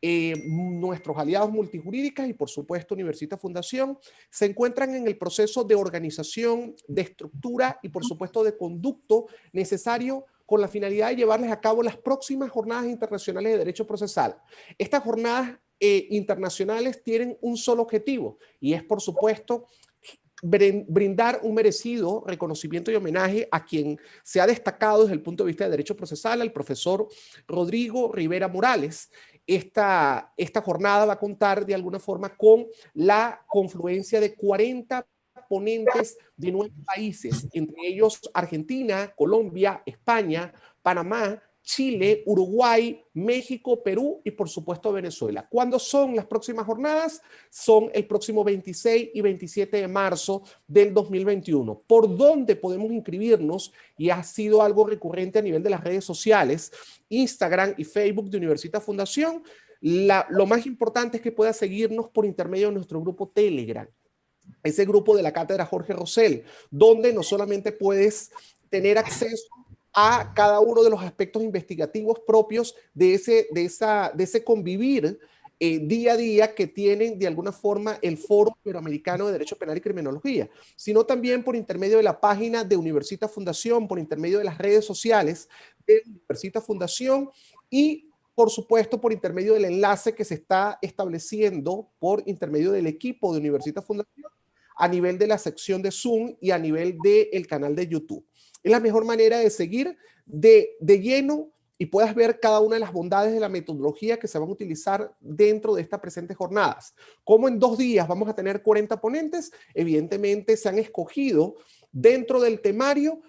nuestros aliados multijurídicas y por supuesto Universitas Fundación se encuentran en el proceso de organización, de estructura y por supuesto de conducto necesario con la finalidad de llevarles a cabo las próximas jornadas internacionales de derecho procesal. Estas jornadas internacionales tienen un solo objetivo y es por supuesto brindar un merecido reconocimiento y homenaje a quien se ha destacado desde el punto de vista de derecho procesal, al profesor Rodrigo Rivera Morales. Esta jornada va a contar de alguna forma con la confluencia de 40 ponentes de 9 países, entre ellos Argentina, Colombia, España, Panamá, Chile, Uruguay, México, Perú y por supuesto Venezuela. ¿Cuándo son las próximas jornadas? Son el próximo 26 y 27 de marzo del 2021. ¿Por dónde podemos inscribirnos? Y ha sido algo recurrente a nivel de las redes sociales, Instagram y Facebook de Universitas Fundación. Lo más importante es que puedas seguirnos por intermedio de nuestro grupo Telegram, ese grupo de la Cátedra Jorge Rosell, donde no solamente puedes tener acceso a cada uno de los aspectos investigativos propios de ese convivir día a día que tienen de alguna forma el Foro Iberoamericano de Derecho Penal y Criminología, sino también por intermedio de la página de Universitas Fundación, por intermedio de las redes sociales de Universitas Fundación y por supuesto por intermedio del enlace que se está estableciendo por intermedio del equipo de Universitas Fundación a nivel de la sección de Zoom y a nivel del canal de YouTube. Es la mejor manera de seguir de lleno y puedas ver cada una de las bondades de la metodología que se van a utilizar dentro de estas presentes jornadas. Como en 2 días vamos a tener 40 ponentes, evidentemente se han escogido dentro del temario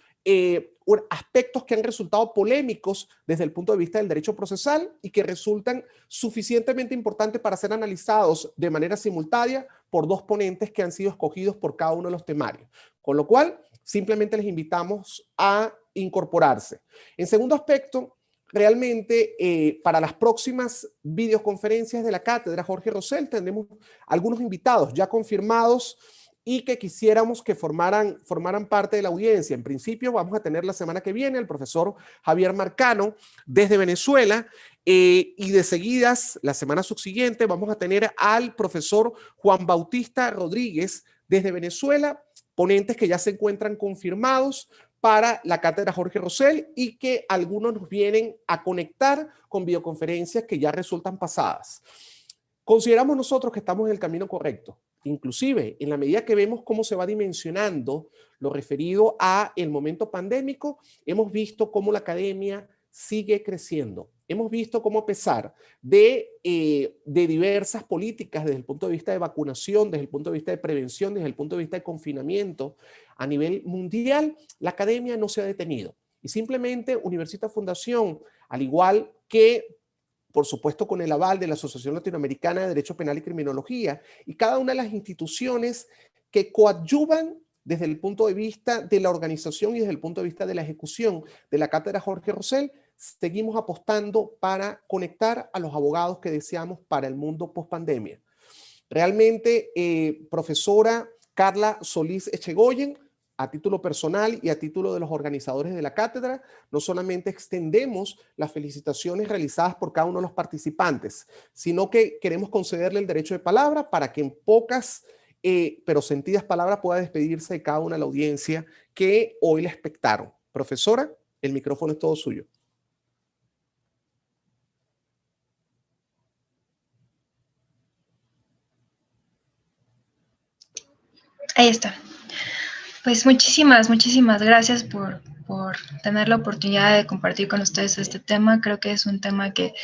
aspectos que han resultado polémicos desde el punto de vista del derecho procesal y que resultan suficientemente importantes para ser analizados de manera simultánea por 2 ponentes que han sido escogidos por cada uno de los temarios. Con lo cual, simplemente les invitamos a incorporarse. En segundo aspecto, realmente para las próximas videoconferencias de la Cátedra Jorge Rosell tendremos algunos invitados ya confirmados y que quisiéramos que formaran parte de la audiencia. En principio vamos a tener la semana que viene al profesor Javier Marcano desde Venezuela y de seguidas, la semana subsiguiente, vamos a tener al profesor Juan Bautista Rodríguez desde Venezuela, ponentes que ya se encuentran confirmados para la Cátedra Jorge Rosell y que algunos nos vienen a conectar con videoconferencias que ya resultan pasadas. Consideramos nosotros que estamos en el camino correcto. Inclusive, en la medida que vemos cómo se va dimensionando lo referido a el momento pandémico, hemos visto cómo la academia sigue creciendo. Hemos visto cómo a pesar de diversas políticas desde el punto de vista de vacunación, desde el punto de vista de prevención, desde el punto de vista de confinamiento a nivel mundial, la academia no se ha detenido. Y simplemente Universitas Fundación, al igual que por supuesto con el aval de la Asociación Latinoamericana de Derecho Penal y Criminología y cada una de las instituciones que coadyuvan desde el punto de vista de la organización y desde el punto de vista de la ejecución de la Cátedra Jorge Rosell, seguimos apostando para conectar a los abogados que deseamos para el mundo post-pandemia. Realmente, profesora Carla Solís Echegoyen, a título personal y a título de los organizadores de la cátedra, no solamente extendemos las felicitaciones realizadas por cada uno de los participantes, sino que queremos concederle el derecho de palabra para que en pocas pero sentidas palabras pueda despedirse de cada una de la audiencia que hoy la expectaron. Profesora, el micrófono es todo suyo. Ahí está. Pues muchísimas gracias por tener la oportunidad de compartir con ustedes este tema. Creo que es un tema que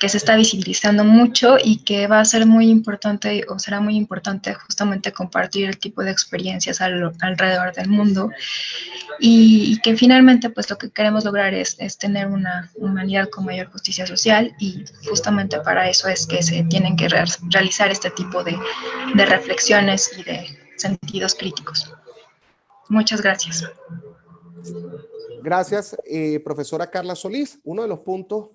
se está visibilizando mucho y que va a ser muy importante o será muy importante justamente compartir el tipo de experiencias alrededor del mundo y que finalmente pues lo que queremos lograr es tener una humanidad con mayor justicia social y justamente para eso es que se tienen que realizar este tipo de reflexiones y de sentidos críticos. Muchas gracias. Gracias, profesora Carla Solís. Uno de los puntos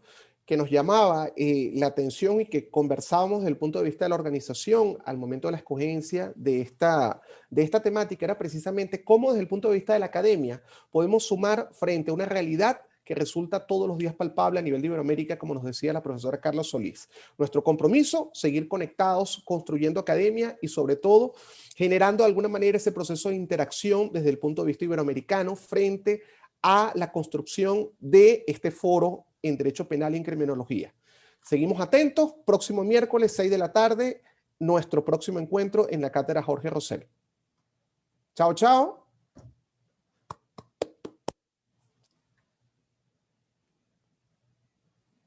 que nos llamaba la atención y que conversábamos desde el punto de vista de la organización al momento de la escogencia de esta temática era precisamente cómo desde el punto de vista de la academia podemos sumar frente a una realidad que resulta todos los días palpable a nivel de Iberoamérica, como nos decía la profesora Carla Solís. Nuestro compromiso, seguir conectados, construyendo academia y sobre todo generando de alguna manera ese proceso de interacción desde el punto de vista iberoamericano frente a la construcción de este foro en Derecho Penal y en Criminología. Seguimos atentos, próximo miércoles 6 de la tarde, nuestro próximo encuentro en la Cátedra Jorge Rosell. Chao, chao.